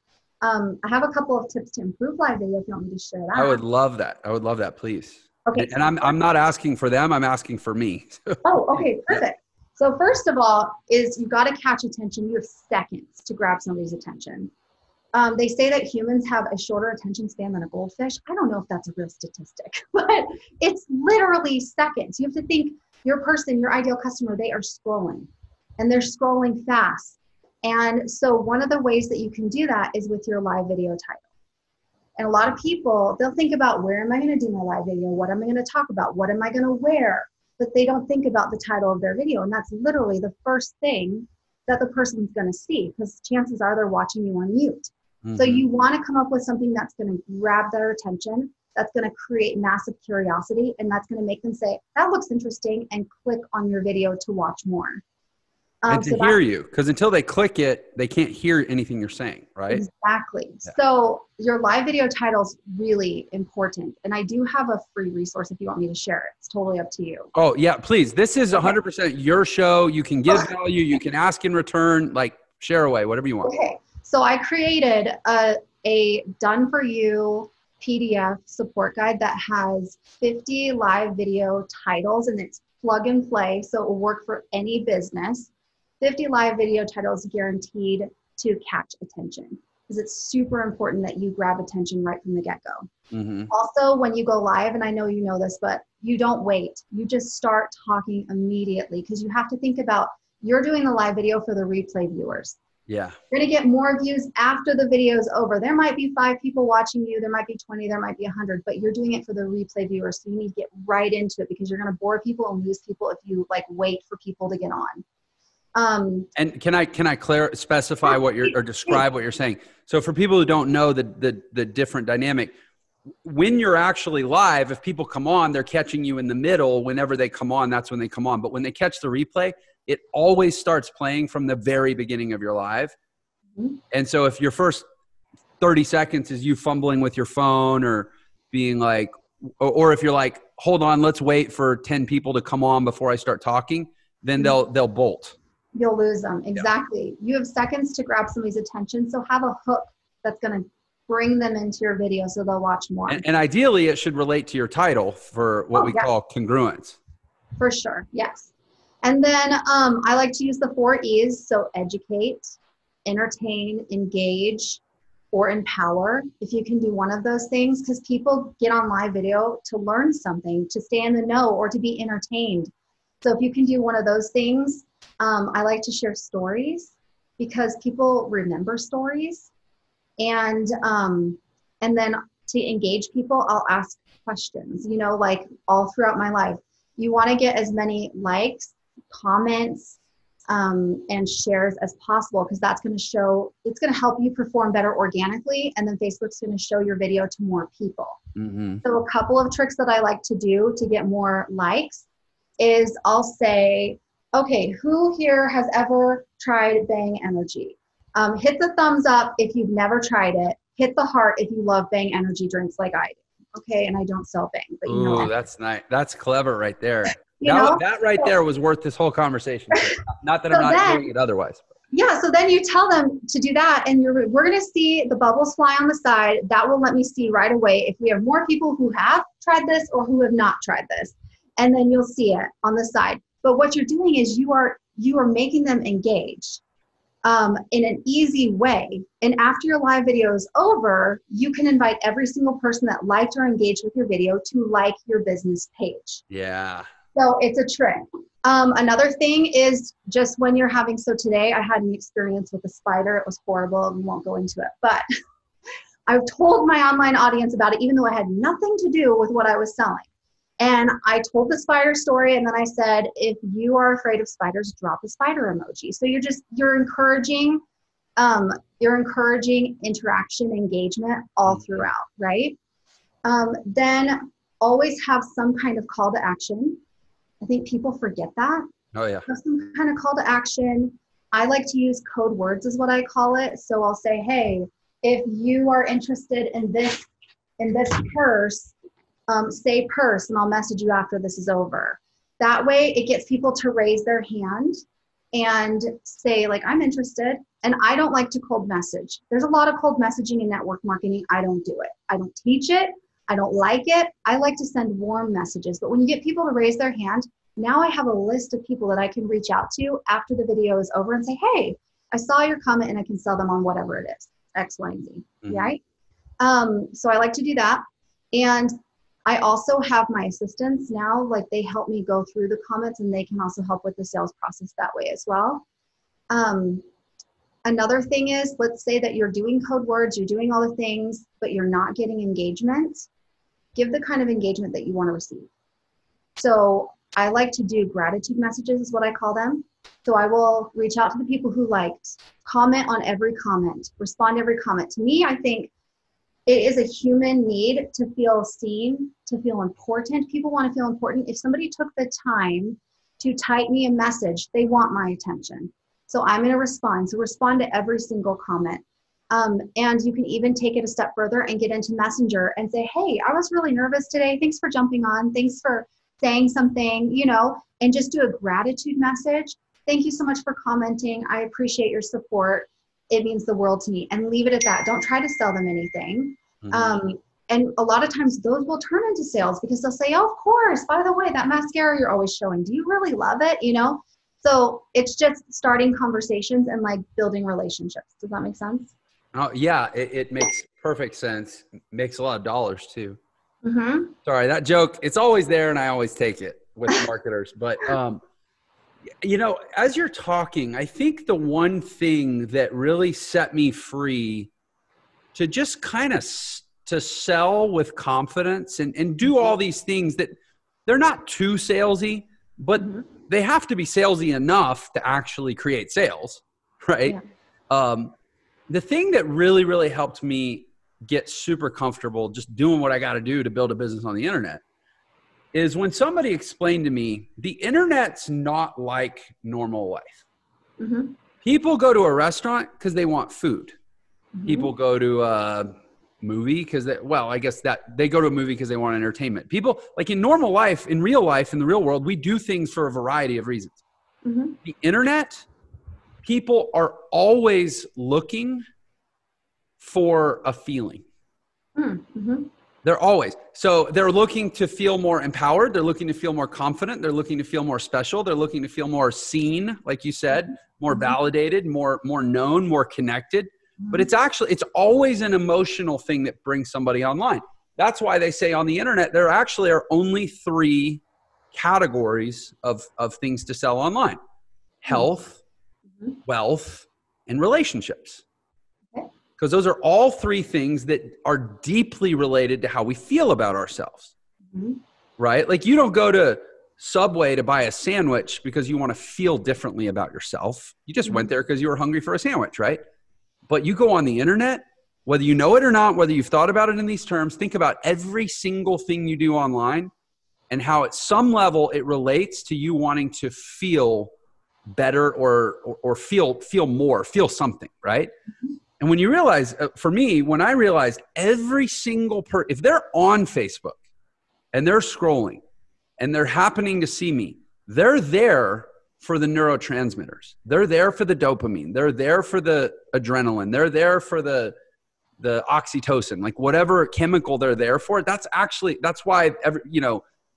I have a couple of tips to improve live video if you want me to share that. I would love that. I would love that, please. Okay. And I'm not asking for them. I'm asking for me. Oh, okay. Perfect. So first of all is you've got to catch attention. You have seconds to grab somebody's attention. They say that humans have a shorter attention span than a goldfish. I don't know if that's a real statistic, but it's literally seconds. You have to think your person, your ideal customer, they are scrolling and they're scrolling fast. And so one of the ways that you can do that is with your live video title. And a lot of people, they'll think about where am I going to do my live video? What am I going to talk about? What am I going to wear? But they don't think about the title of their video. And that's literally the first thing that the person's going to see because chances are they're watching you on mute. Mm-hmm. So you want to come up with something that's going to grab their attention, that's going to create massive curiosity, and that's going to make them say, that looks interesting, and click on your video to watch more. And to hear you, because until they click it, they can't hear anything you're saying, right? Exactly. Yeah. So your live video title is really important. And I do have a free resource if you want me to share it. It's totally up to you. Oh, yeah, please. This is 100% your show. You can give value. You can ask in return, like share away, whatever you want. Okay. So I created a done-for-you PDF support guide that has 50 live video titles, and it's plug and play. So it will work for any business. 50 live video titles guaranteed to catch attention because it's super important that you grab attention right from the get-go. Mm-hmm. Also, when you go live, and I know you know this, but you don't wait. You just start talking immediately because you have to think about you're doing the live video for the replay viewers. Yeah. You're going to get more views after the video is over. There might be 5 people watching you. There might be 20. There might be 100, but you're doing it for the replay viewers. So you need to get right into it because you're going to bore people and lose people if you like wait for people to get on. And can I specify what you're, or describe what you're saying? So for people who don't know the different dynamic, when you're actually live, if people come on, they're catching you in the middle. Whenever they come on, that's when they come on. But when they catch the replay, it always starts playing from the very beginning of your live. Mm-hmm. And so if your first 30 seconds is you fumbling with your phone or being like, or if you're like, hold on, let's wait for 10 people to come on before I start talking, then they'll bolt. You'll lose them. Exactly. Yeah. You have seconds to grab somebody's attention. So have a hook that's going to bring them into your video so they'll watch more. And ideally, it should relate to your title for what we call congruence. For sure. Yes. And then I like to use the 4 E's. So educate, entertain, engage, or empower. If you can do one of those things, because people get on live video to learn something, to stay in the know, or to be entertained. So if you can do one of those things, I like to share stories because people remember stories. And then to engage people, I'll ask questions, like all throughout my life. You want to get as many likes, comments, and shares as possible because that's going to help you perform better organically. And then Facebook's going to show your video to more people. Mm-hmm. So a couple of tricks that I like to do to get more likes is I'll say, okay, who here has ever tried Bang Energy? Hit the thumbs up if you've never tried it. Hit the heart if you love Bang Energy drinks like I do. Okay, and I don't sell Bang, but you know. Ooh, that's nice. That's clever right there. You know? That right there was worth this whole conversation. Not that I'm not doing it otherwise. Yeah, so then you tell them to do that, and we're going to see the bubbles fly on the side. That will let me see right away if we have more people who have tried this or who have not tried this. And then you'll see it on the side. But what you're doing is you are making them engage in an easy way. And after your live video is over, you can invite every single person that liked or engaged with your video to like your business page. Yeah. So it's a trick. Another thing is just when you're having, so today I had an experience with a spider. It was horrible. We won't go into it, but I've told my online audience about it, even though it had nothing to do with what I was selling. And I told the spider story, and then I said, if you are afraid of spiders, drop a spider emoji. So you're encouraging interaction, engagement all throughout, right? Then always have some kind of call to action. I think people forget that. Oh yeah. Have some kind of call to action. I like to use code words is what I call it. So I'll say, hey, if you are interested in this purse, say purse, and I'll message you after this is over. That way it gets people to raise their hand and say, like, I'm interested. And I don't like to cold message. There's a lot of cold messaging in network marketing. I don't do it. I don't teach it. I don't like it. I like to send warm messages. But when you get people to raise their hand, now I have a list of people that I can reach out to after the video is over and say, hey, I saw your comment and I can sell them on whatever it is, X, Y, and Z, right? So I like to do that. And I also have my assistants now, like they help me go through the comments and they can also help with the sales process that way as well. Another thing is, let's say that you're doing code words, you're doing all the things, but you're not getting engagement. Give the kind of engagement that you want to receive. So I like to do gratitude messages is what I call them. So I will reach out to the people who liked, comment on every comment, respond to every comment. To me, I think it is a human need to feel seen, to feel important. People want to feel important. If somebody took the time to type me a message, they want my attention. So I'm going to respond. So respond to every single comment. And you can even take it a step further and get into Messenger and say, hey, I was really nervous today. Thanks for jumping on. Thanks for saying something, and just do a gratitude message. Thank you so much for commenting. I appreciate your support. It means the world to me. And leave it at that. Don't try to sell them anything. And a lot of times those will turn into sales because they'll say, oh, of course, by the way, that mascara you're always showing, do you really love it? So it's just starting conversations and like building relationships. Does that make sense? Oh yeah, it makes perfect sense. Makes a lot of dollars too. Mm-hmm. Sorry, that joke, it's always there and I always take it with marketers. But, as you're talking, I think the one thing that really set me free to just kind of to sell with confidence and do all these things that they're not too salesy, but they have to be salesy enough to actually create sales, right? Yeah. The thing that really, really helped me get super comfortable just doing what I got to do to build a business on the internet is when somebody explained to me, the internet's not like normal life. Mm-hmm. People go to a restaurant because they want food. Mm-hmm. People go to a movie because I guess that they go to a movie because they want entertainment. People, like in normal life, in real life, in the real world, we do things for a variety of reasons. Mm-hmm. The internet, people are always looking for a feeling. Mm-hmm. They're looking to feel more empowered. They're looking to feel more confident. They're looking to feel more special. They're looking to feel more seen, like you said, more validated, more known, more connected. But it's always an emotional thing that brings somebody online. That's why they say on the internet, there actually are only 3 categories of things to sell online: health, wealth, and relationships. Because those are all 3 things that are deeply related to how we feel about ourselves, right? Like you don't go to Subway to buy a sandwich because you want to feel differently about yourself. You just went there because you were hungry for a sandwich, right? But you go on the internet whether you know it or not, whether you've thought about it in these terms, think about every single thing you do online and how at some level it relates to you wanting to feel better or feel more, feel something, right? And when you realize, for me, when I realized every single if they're on Facebook and they're scrolling and they're happening to see me, they're there for the neurotransmitters. They're there for the dopamine. They're there for the adrenaline. They're there for the oxytocin, like whatever chemical they're there for. That's why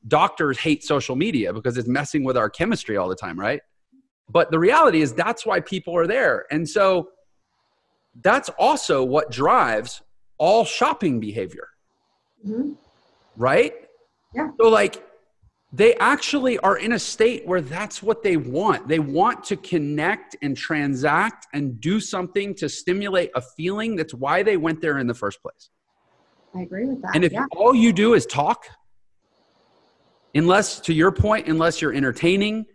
doctors hate social media, because it's messing with our chemistry all the time, right? But the reality is that's why people are there. And so that's also what drives all shopping behavior, right? Yeah. So like, they actually are in a state where that's what they want. They want to connect and transact and do something to stimulate a feeling. That's why they went there in the first place. I agree with that. And if all you do is talk, to your point, unless you're entertaining,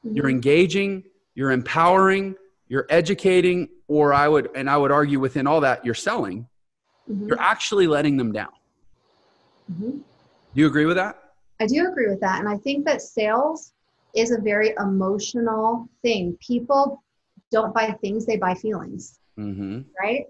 you're engaging, you're empowering, you're educating, or I would argue within all that, you're selling, you're actually letting them down. Do you agree with that? I do agree with that. And I think that sales is a very emotional thing. People don't buy things, they buy feelings, right?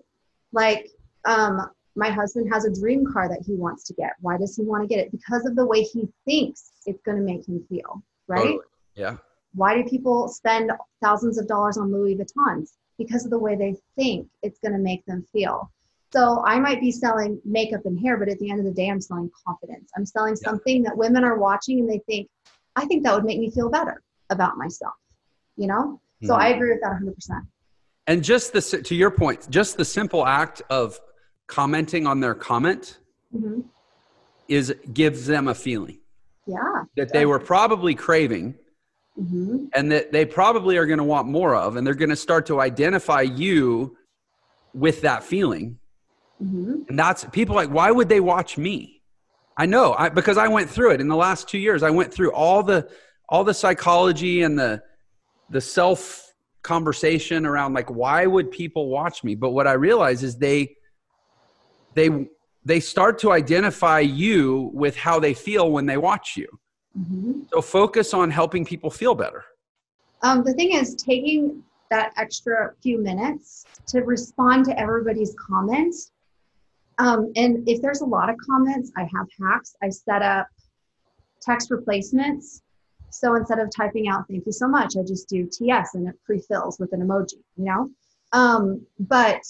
Like, my husband has a dream car that he wants to get. Why does he want to get it? Because of the way he thinks it's going to make him feel, right? Totally. Yeah. Why do people spend thousands of dollars on Louis Vuittons? Because of the way they think it's going to make them feel. So I might be selling makeup and hair, but at the end of the day, I'm selling confidence. I'm selling something that women are watching and they think, I think that would make me feel better about myself, you know? So I agree with that 100%. And just to your point, just the simple act of commenting on their comment gives them a feeling that they were probably craving and that they probably are going to want more of, and they're going to start to identify you with that feeling. And that's people like, why would they watch me? I know, because I went through it in the last 2 years. I went through all the psychology and the self conversation around like, why would people watch me? But what I realized is they start to identify you with how they feel when they watch you. So focus on helping people feel better. The thing is, taking that extra few minutes to respond to everybody's comments. And if there's a lot of comments, I have hacks. I set up text replacements. So instead of typing out, thank you so much, I just do TS and it pre-fills with an emoji, you know? But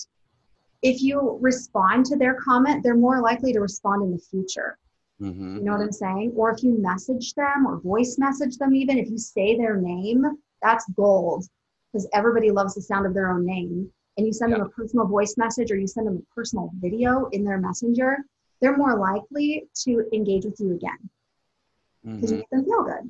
if you respond to their comment, they're more likely to respond in the future. You know what I'm saying? Or if you message them or voice message them, even if you say their name, that's gold, because everybody loves the sound of their own name. And you send them a personal voice message or you send them a personal video in their messenger, they're more likely to engage with you again because you make them feel good.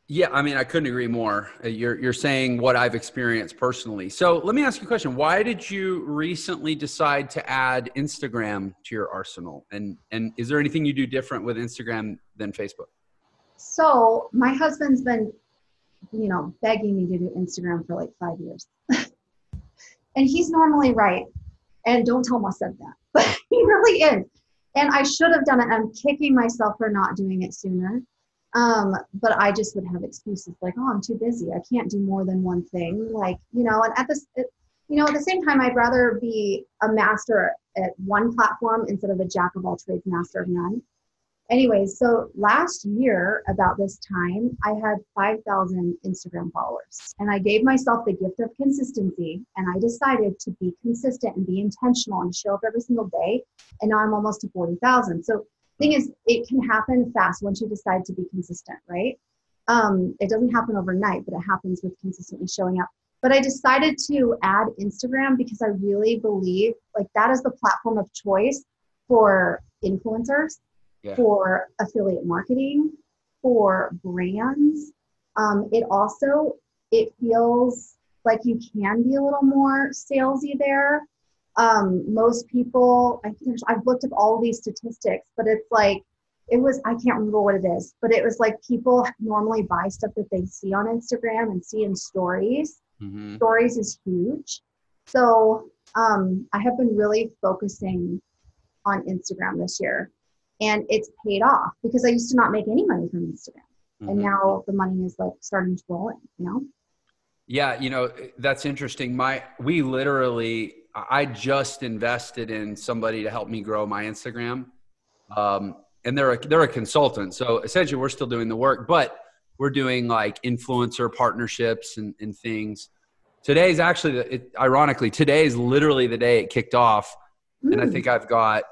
Yeah, I mean, I couldn't agree more. You're saying what I've experienced personally. So let me ask you a question. Why did you recently decide to add Instagram to your arsenal? And is there anything you do different with Instagram than Facebook? So my husband's been, begging me to do Instagram for like 5 years. And he's normally right. And don't tell him I said that, but he really is. And I should have done it. I'm kicking myself for not doing it sooner. But I just would have excuses like, oh, I'm too busy. I can't do more than one thing. Like, and at the same time, I'd rather be a master at one platform instead of a jack of all trades, master of none. Anyways, so last year, about this time, I had 5,000 Instagram followers, and I gave myself the gift of consistency, and I decided to be consistent and be intentional and show up every single day. And now I'm almost to 40,000. So the thing is, it can happen fast once you decide to be consistent, right? It doesn't happen overnight, but it happens with consistently showing up. But I decided to add Instagram because I really believe like that is the platform of choice for influencers, for affiliate marketing, for brands. It feels like you can be a little more salesy there. Most people, I've looked at all these statistics, but it's like, I can't remember what it is, but it was like people normally buy stuff that they see on Instagram and see in stories. Stories is huge. So I have been really focusing on Instagram this year, and it's paid off because I used to not make any money from Instagram. And now the money is like starting to roll in, you know? Yeah. You know, that's interesting. I just invested in somebody to help me grow my Instagram. And they're a consultant. So essentially we're still doing the work, but we're doing like influencer partnerships and things. Today's actually, ironically, today is literally the day it kicked off. And I think I've got,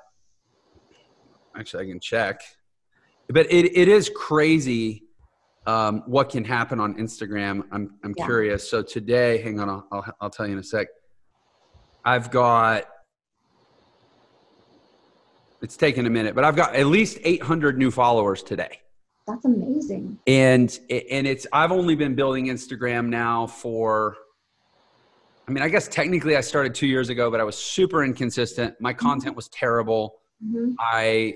actually I can check, but it is crazy what can happen on Instagram. I'm curious. So today, hang on, I'll tell you in a sec. I've got, it's taken a minute, but I've got at least 800 new followers today. That's amazing. And I've only been building Instagram now for, I mean, I guess technically I started 2 years ago, but I was super inconsistent. My content was terrible. I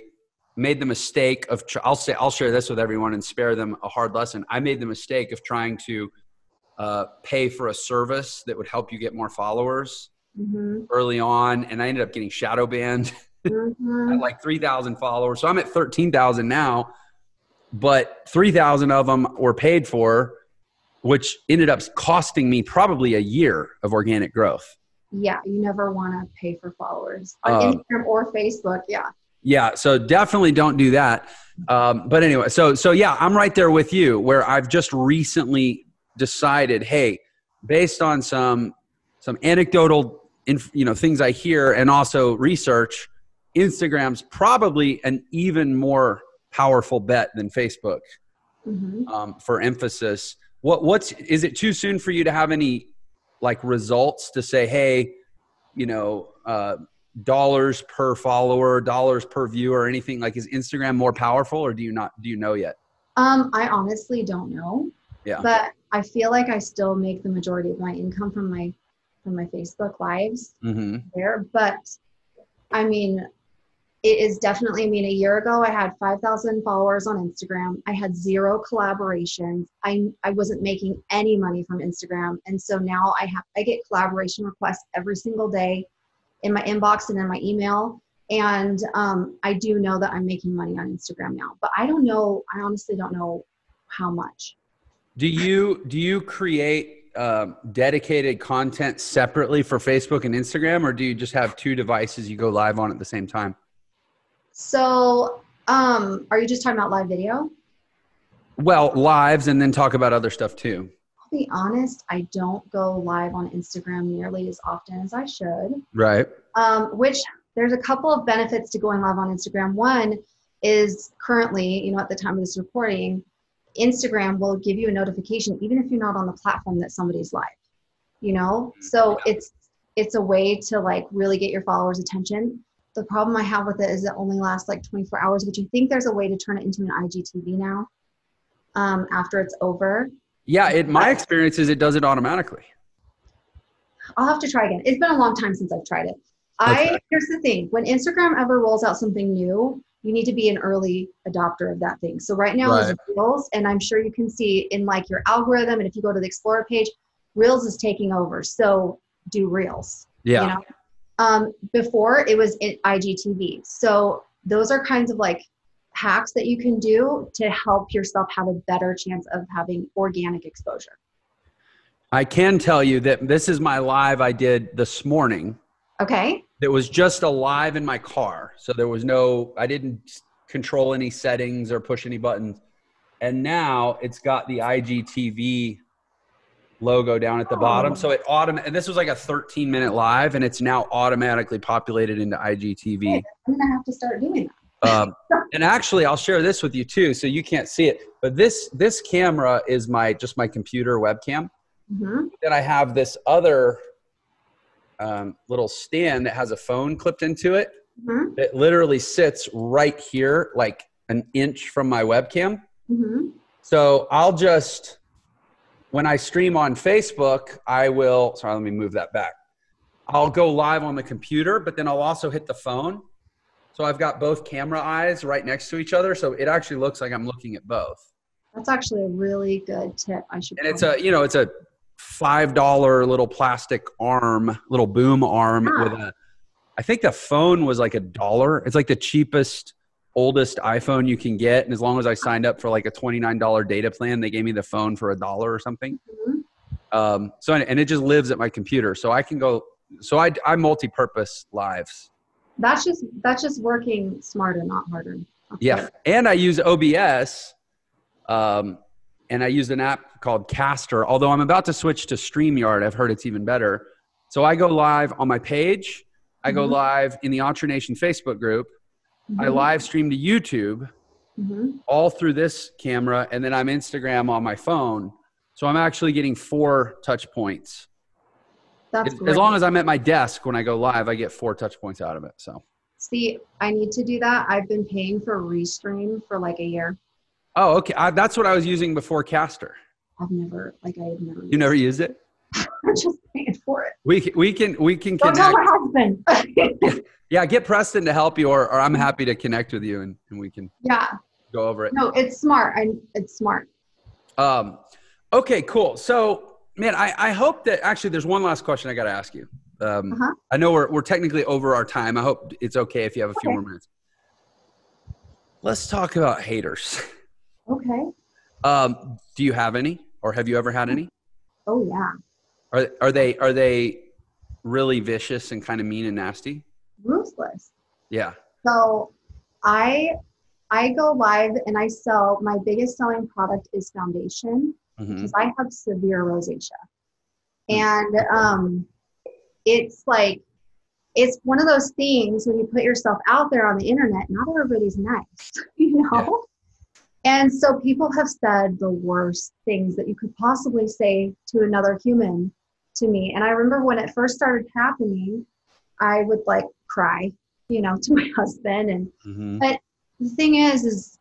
made the mistake of, I'll share this with everyone and spare them a hard lesson. I made the mistake of trying to pay for a service that would help you get more followers early on. And I ended up getting shadow banned at like 3,000 followers. So I'm at 13,000 now, but 3,000 of them were paid for, which ended up costing me probably a year of organic growth. Yeah. You never want to pay for followers on Instagram or Facebook. Yeah. Yeah. So definitely don't do that. But anyway, so yeah, I'm right there with you where I've just recently decided, hey, based on some anecdotal, things I hear and also research, Instagram's probably an even more powerful bet than Facebook for emphasis. Is it too soon for you to have any like results to say, hey, dollars per follower, dollars per view or anything? Like, is Instagram more powerful or do you know yet? I honestly don't know. Yeah. But I feel like I still make the majority of my income from my Facebook lives there. But I mean, it is definitely, a year ago I had 5,000 followers on Instagram. I had 0 collaborations. I wasn't making any money from Instagram. And so now I get collaboration requests every single day in my inbox and in my email. And I do know that I'm making money on Instagram now, but I honestly don't know how much. Do you create dedicated content separately for Facebook and Instagram, or do you just have 2 devices you go live on at the same time? So, are you just talking about live video? Well, lives and then talk about other stuff too. I'll be honest, I don't go live on Instagram nearly as often as I should. Right. Which there's a couple of benefits to going live on Instagram. One is currently, at the time of this recording, Instagram will give you a notification even if you're not on the platform that somebody's live, So it's a way to like really get your followers' attention. The problem I have with it is it only lasts like 24 hours, but you think there's a way to turn it into an IGTV now after it's over. Yeah, my experience is it does it automatically. I'll have to try again. It's been a long time since I've tried it. Okay. Here's the thing. When Instagram ever rolls out something new, you need to be an early adopter of that thing. So right now is Reels, and I'm sure you can see in like your algorithm, and if you go to the Explorer page, Reels is taking over. So do Reels. Yeah. Before it was in IGTV. So those are kinds of like hacks that you can do to help yourself have a better chance of having organic exposure. I can tell you that this is my live I did this morning. Okay. It was just a live in my car. So I didn't control any settings or push any buttons. And now it's got the IGTV logo down at the bottom. So and this was like a 13-minute live, and it's now automatically populated into IGTV. Hey, I'm going to have to start doing that. And actually, I'll share this with you too, so you can't see it. But this camera is my computer webcam. Then I have this other little stand that has a phone clipped into it. That literally sits right here, like an inch from my webcam. So when I stream on Facebook, let me move that back. I'll go live on the computer, but then I'll also hit the phone. So I've got both camera eyes right next to each other. So it actually looks like I'm looking at both. That's actually a really good tip. I should. And it's a $5 little plastic arm, little boom arm with I think the phone was like $1. It's like the cheapest, oldest iPhone you can get. And as long as I signed up for like a $29 data plan, they gave me the phone for $1 or something. And it just lives at my computer. So I can go, I multi-purpose lives. That's just working smarter, not harder. Yeah. And I use OBS. And I use an app called Caster, although I'm about to switch to StreamYard. I've heard it's even better. So I go live on my page. I go live in the Entre Nation Facebook group. I live stream to YouTube all through this camera. And then I'm Instagram on my phone. So I'm actually getting 4 touch points. That's great. As long as I'm at my desk when I go live, I get 4 touch points out of it. So see, I need to do that. I've been paying for Restream for like a year. Oh, okay. That's what I was using before Caster. I've never. You never used it? I'm just paying for it. We can connect. Don't tell my husband. Yeah, get Preston to help you, or I'm happy to connect with you, and we can go over it. No, it's smart. It's smart. Okay, cool. So, man, I hope that actually there's one last question I got to ask you. I know we're technically over our time. I hope it's okay if you have a few more minutes. Let's talk about haters. Okay. Do you have any, or have you ever had any? Oh yeah. Are they really vicious and kind of mean and nasty? Ruthless. Yeah. So I go live and I sell, my biggest selling product is foundation because I have severe rosacea. And it's like, it's one of those things when you put yourself out there on the internet, not everybody's nice, you know? Yeah. And so people have said the worst things that you could possibly say to another human to me. And I remember when it first started happening, I would like cry, you know, to my husband. And but the thing is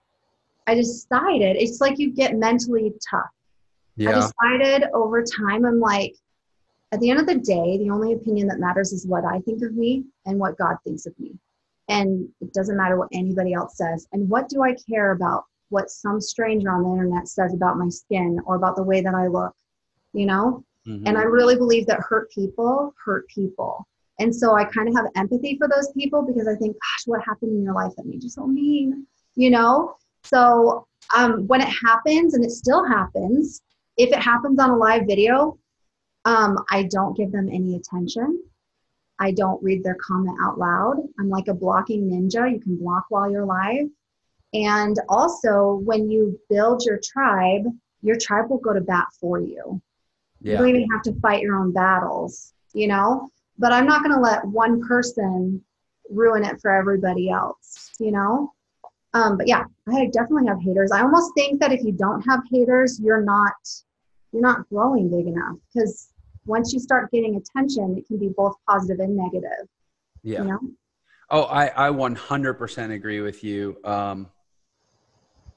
I decided, it's like you get mentally tough. Yeah. I decided over time, I'm like, at the end of the day, the only opinion that matters is what I think of me and what God thinks of me. And it doesn't matter what anybody else says. And what do I care about what some stranger on the internet says about my skin or about the way that I look, you know? And I really believe that hurt people. And so I kind of have empathy for those people because I think, gosh, what happened in your life that made you so mean, you know? So when it happens, and it still happens, if it happens on a live video, I don't give them any attention. I don't read their comment out loud. I'm like a blocking ninja. You can block while you're live. And also, when you build your tribe will go to bat for you. Yeah. You don't even have to fight your own battles, you know? But I'm not going to let one person ruin it for everybody else, you know? But yeah, I definitely have haters. I almost think that if you don't have haters, you're not growing big enough, because once you start getting attention, it can be both positive and negative. Yeah. You know? Oh, I 100% agree with you.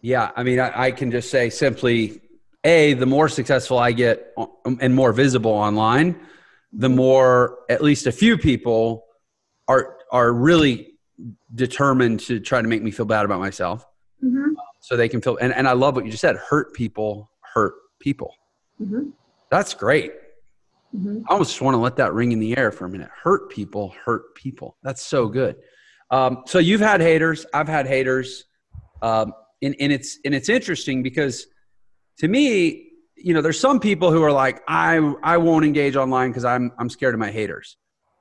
Yeah, I mean, I can just say simply, the more successful I get and more visible online, the more at least a few people are really determined to try to make me feel bad about myself. So they can feel, and I love what you just said, hurt people. That's great. I almost just want to let that ring in the air for a minute. Hurt people. That's so good. So you've had haters. I've had haters. And it's interesting because to me, you know, there's some people who are like, I won't engage online because I'm scared of my haters.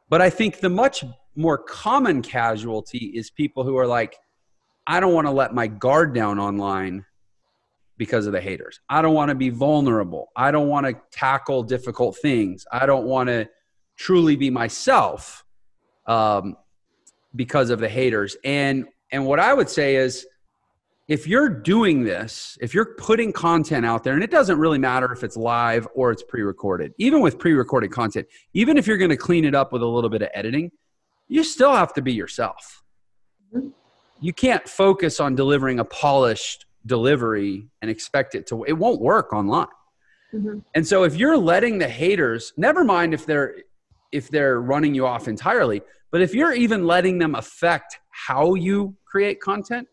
But I think the much more common casualty is people who are like, I don't want to let my guard down online because of the haters. I don't want to be vulnerable. I don't want to tackle difficult things. I don't want to truly be myself because of the haters. And what I would say is, if you're doing this, if you're putting content out there, and it doesn't really matter if it's live or it's pre-recorded, even with pre-recorded content, even if you're going to clean it up with a little bit of editing, you still have to be yourself. You can't focus on delivering a polished delivery and expect it won't work online. And so if you're letting the haters, never mind if they're running you off entirely, but if you're even letting them affect how you create content,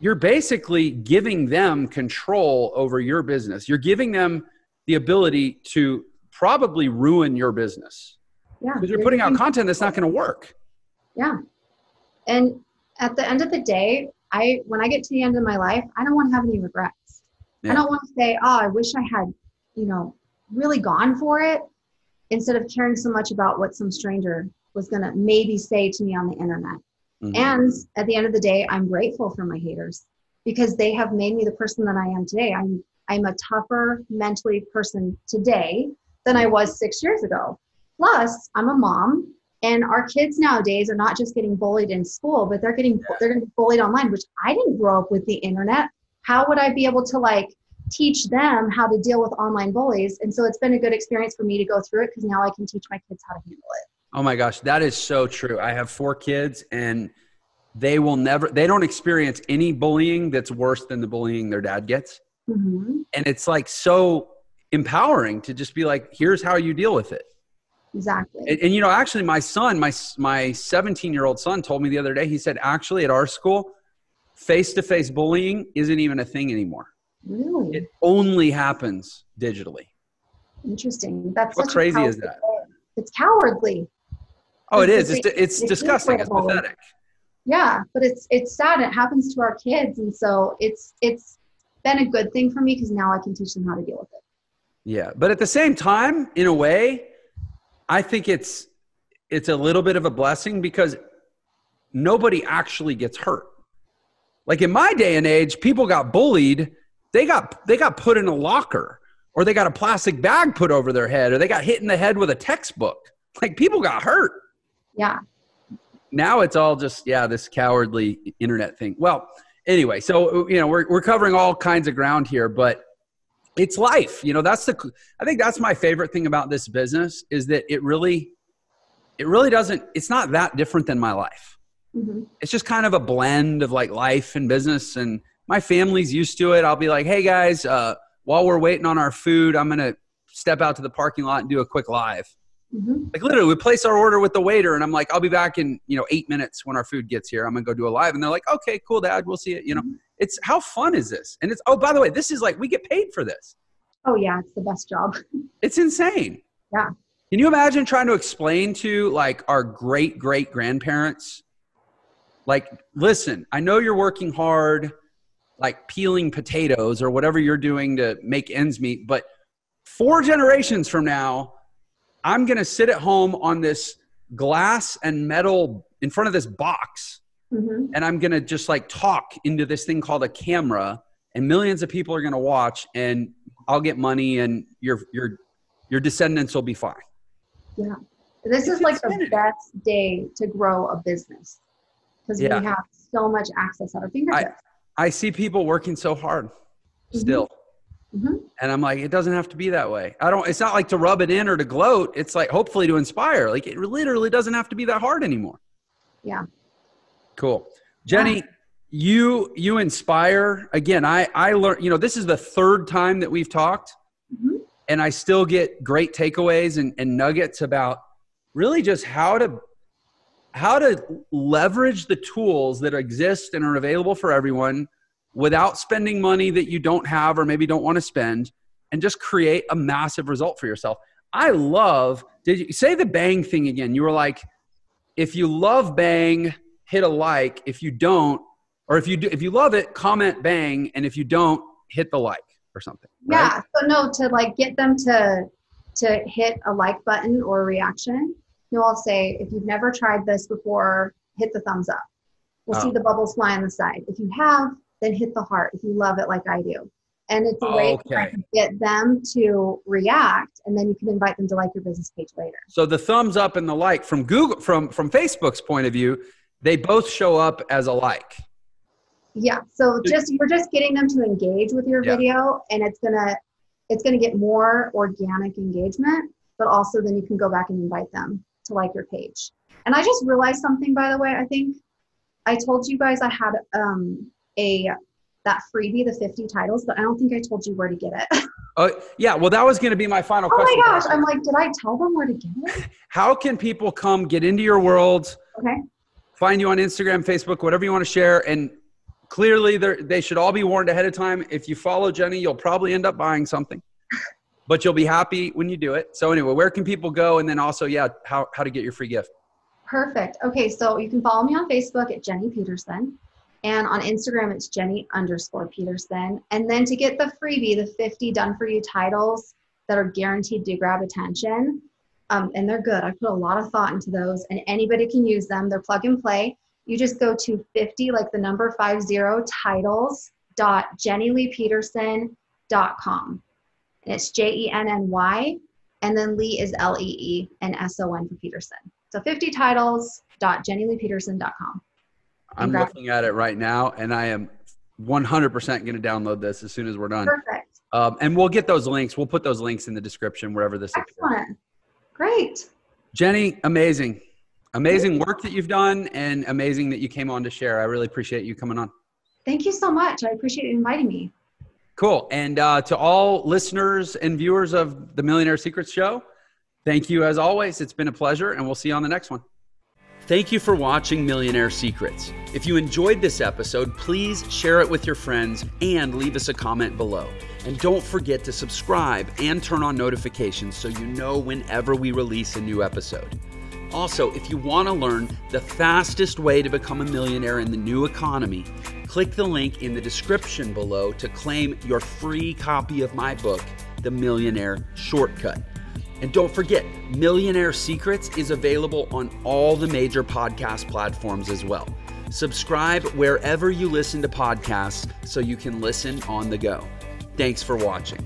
you're basically giving them control over your business. You're giving them the ability to probably ruin your business. Yeah. Because you're putting out content that's not going to work. Yeah. And at the end of the day, when I get to the end of my life, I don't want to have any regrets. Yeah. I don't want to say, oh, I wish I had, really gone for it, instead of caring so much about what some stranger was going to maybe say to me on the internet. Mm-hmm. And at the end of the day, I'm grateful for my haters, because they have made me the person that I am today. I'm a tougher mentally person today than I was 6 years ago. Plus, I'm a mom, and our kids nowadays are not just getting bullied in school, but they're going to be bullied online, which I didn't grow up with the internet. How would I be able to teach them how to deal with online bullies? And so it's been a good experience for me to go through it, because now I can teach my kids how to handle it. Oh my gosh, that is so true. I have 4 kids, and they don't experience any bullying that's worse than the bullying their dad gets. Mm-hmm. And it's so empowering to just be like, here's how you deal with it. Exactly. And actually my son, my 17-year-old son told me the other day, he said, actually at our school, face-to-face bullying isn't even a thing anymore. Really? It only happens digitally. Interesting. That's How crazy is that? It's cowardly. Oh, it is. It's disgusting. It's pathetic. Yeah, but it's sad. It happens to our kids. And so it's been a good thing for me, because now I can teach them how to deal with it. Yeah. But at the same time, in a way, I think it's a little bit of a blessing, because nobody actually gets hurt. In my day and age, people got bullied. They got put in a locker, or they got a plastic bag put over their head, or they got hit in the head with a textbook. People got hurt. Yeah. Now it's all just, this cowardly internet thing. Well, anyway, so, we're covering all kinds of ground here, but it's life. I think that's my favorite thing about this business, is that it really doesn't, it's not that different than my life. Mm-hmm. It's just kind of a blend of life and business, and my family's used to it. I'll be like, hey guys, while we're waiting on our food, I'm going to step out to the parking lot and do a quick live. Mm-hmm. Literally, we place our order with the waiter, and I'm like, I'll be back in 8 minutes when our food gets here. I'm gonna go do a live, and they're like, okay, cool, Dad, we'll see it. Mm-hmm. It's how fun is this? And it's, oh, by the way, this is we get paid for this. Oh yeah, it's the best job. It's insane. Yeah. Can you imagine trying to explain to our great grandparents, listen, I know you're working hard, peeling potatoes or whatever you're doing to make ends meet, but 4 generations from now, I'm going to sit at home on this glass and metal in front of this box. Mm-hmm. And I'm going to just talk into this thing called a camera, and millions of people are going to watch, and I'll get money, and your descendants will be fine. Yeah. This is the best day to grow a business, because we have so much access at our fingertips. I see people working so hard still. Mm-hmm. And I'm like, it doesn't have to be that way. It's not to rub it in or to gloat. It's hopefully to inspire. It literally doesn't have to be that hard anymore. Yeah. Cool. Jenny, you inspire. Again, I learned, this is the 3rd time that we've talked, mm-hmm. and I still get great takeaways and nuggets about really just how to leverage the tools that exist and are available for everyone without spending money that you don't have or maybe don't want to spend, and just create a massive result for yourself. Did you say the Bang thing again? You were like, if you love Bang, hit a like. If you don't, or if you love it, comment Bang. And if you don't, hit the like or something. Right? Yeah. So no, to get them to hit a like button or a reaction, I'll say, if you've never tried this before, hit the thumbs up. We'll see the bubbles fly on the side. If you have, then hit the heart if you love it like I do. And it's a way to get them to react, and then you can invite them to like your business page later. So the thumbs up and the like from Google, from Facebook's point of view, they both show up as a like. Yeah. So you're just getting them to engage with your video, and it's gonna get more organic engagement, but also then you can go back and invite them to like your page. And I just realized something, by the way. I think I told you guys I had that freebie, the 50 titles, but I don't think I told you where to get it. Oh, yeah. Well, that was going to be my final question. Oh my gosh. I'm like, did I tell them where to get it? How can people come get into your world? Okay. Find you on Instagram, Facebook, whatever you want to share. And clearly they should all be warned ahead of time. If you follow Jenny, you'll probably end up buying something. but you'll be happy when you do it. So anyway, where can people go? And then also, how to get your free gift. Perfect. Okay, so you can follow me on Facebook at Jenny Peterson. And on Instagram, it's Jenny_Peterson. And then to get the freebie, the 50 done-for-you titles that are guaranteed to grab attention, and they're good. I put a lot of thought into those, and anybody can use them. They're plug and play. You just go to 50, like the number 50, titles.jennyleepeterson.com. And it's Jenny, and then Lee is Lee, and SON for Peterson. So 50titles.jennyleepeterson.com. I'm looking at it right now, and I am 100% going to download this as soon as we're done. Perfect. And we'll get those links. We'll put those links in the description wherever this appears. Excellent. Great. Jenny, amazing. Amazing work that you've done, and amazing that you came on to share. I really appreciate you coming on. Thank you so much. I appreciate you inviting me. Cool. And to all listeners and viewers of the Millionaire Secrets Show, thank you as always. It's been a pleasure, and we'll see you on the next one. Thank you for watching Millionaire Secrets. If you enjoyed this episode, please share it with your friends and leave us a comment below. And don't forget to subscribe and turn on notifications so you know whenever we release a new episode. Also, if you want to learn the fastest way to become a millionaire in the new economy, click the link in the description below to claim your free copy of my book, The Millionaire Shortcut. And don't forget, Millionaire Secrets is available on all the major podcast platforms as well. Subscribe wherever you listen to podcasts so you can listen on the go. Thanks for watching.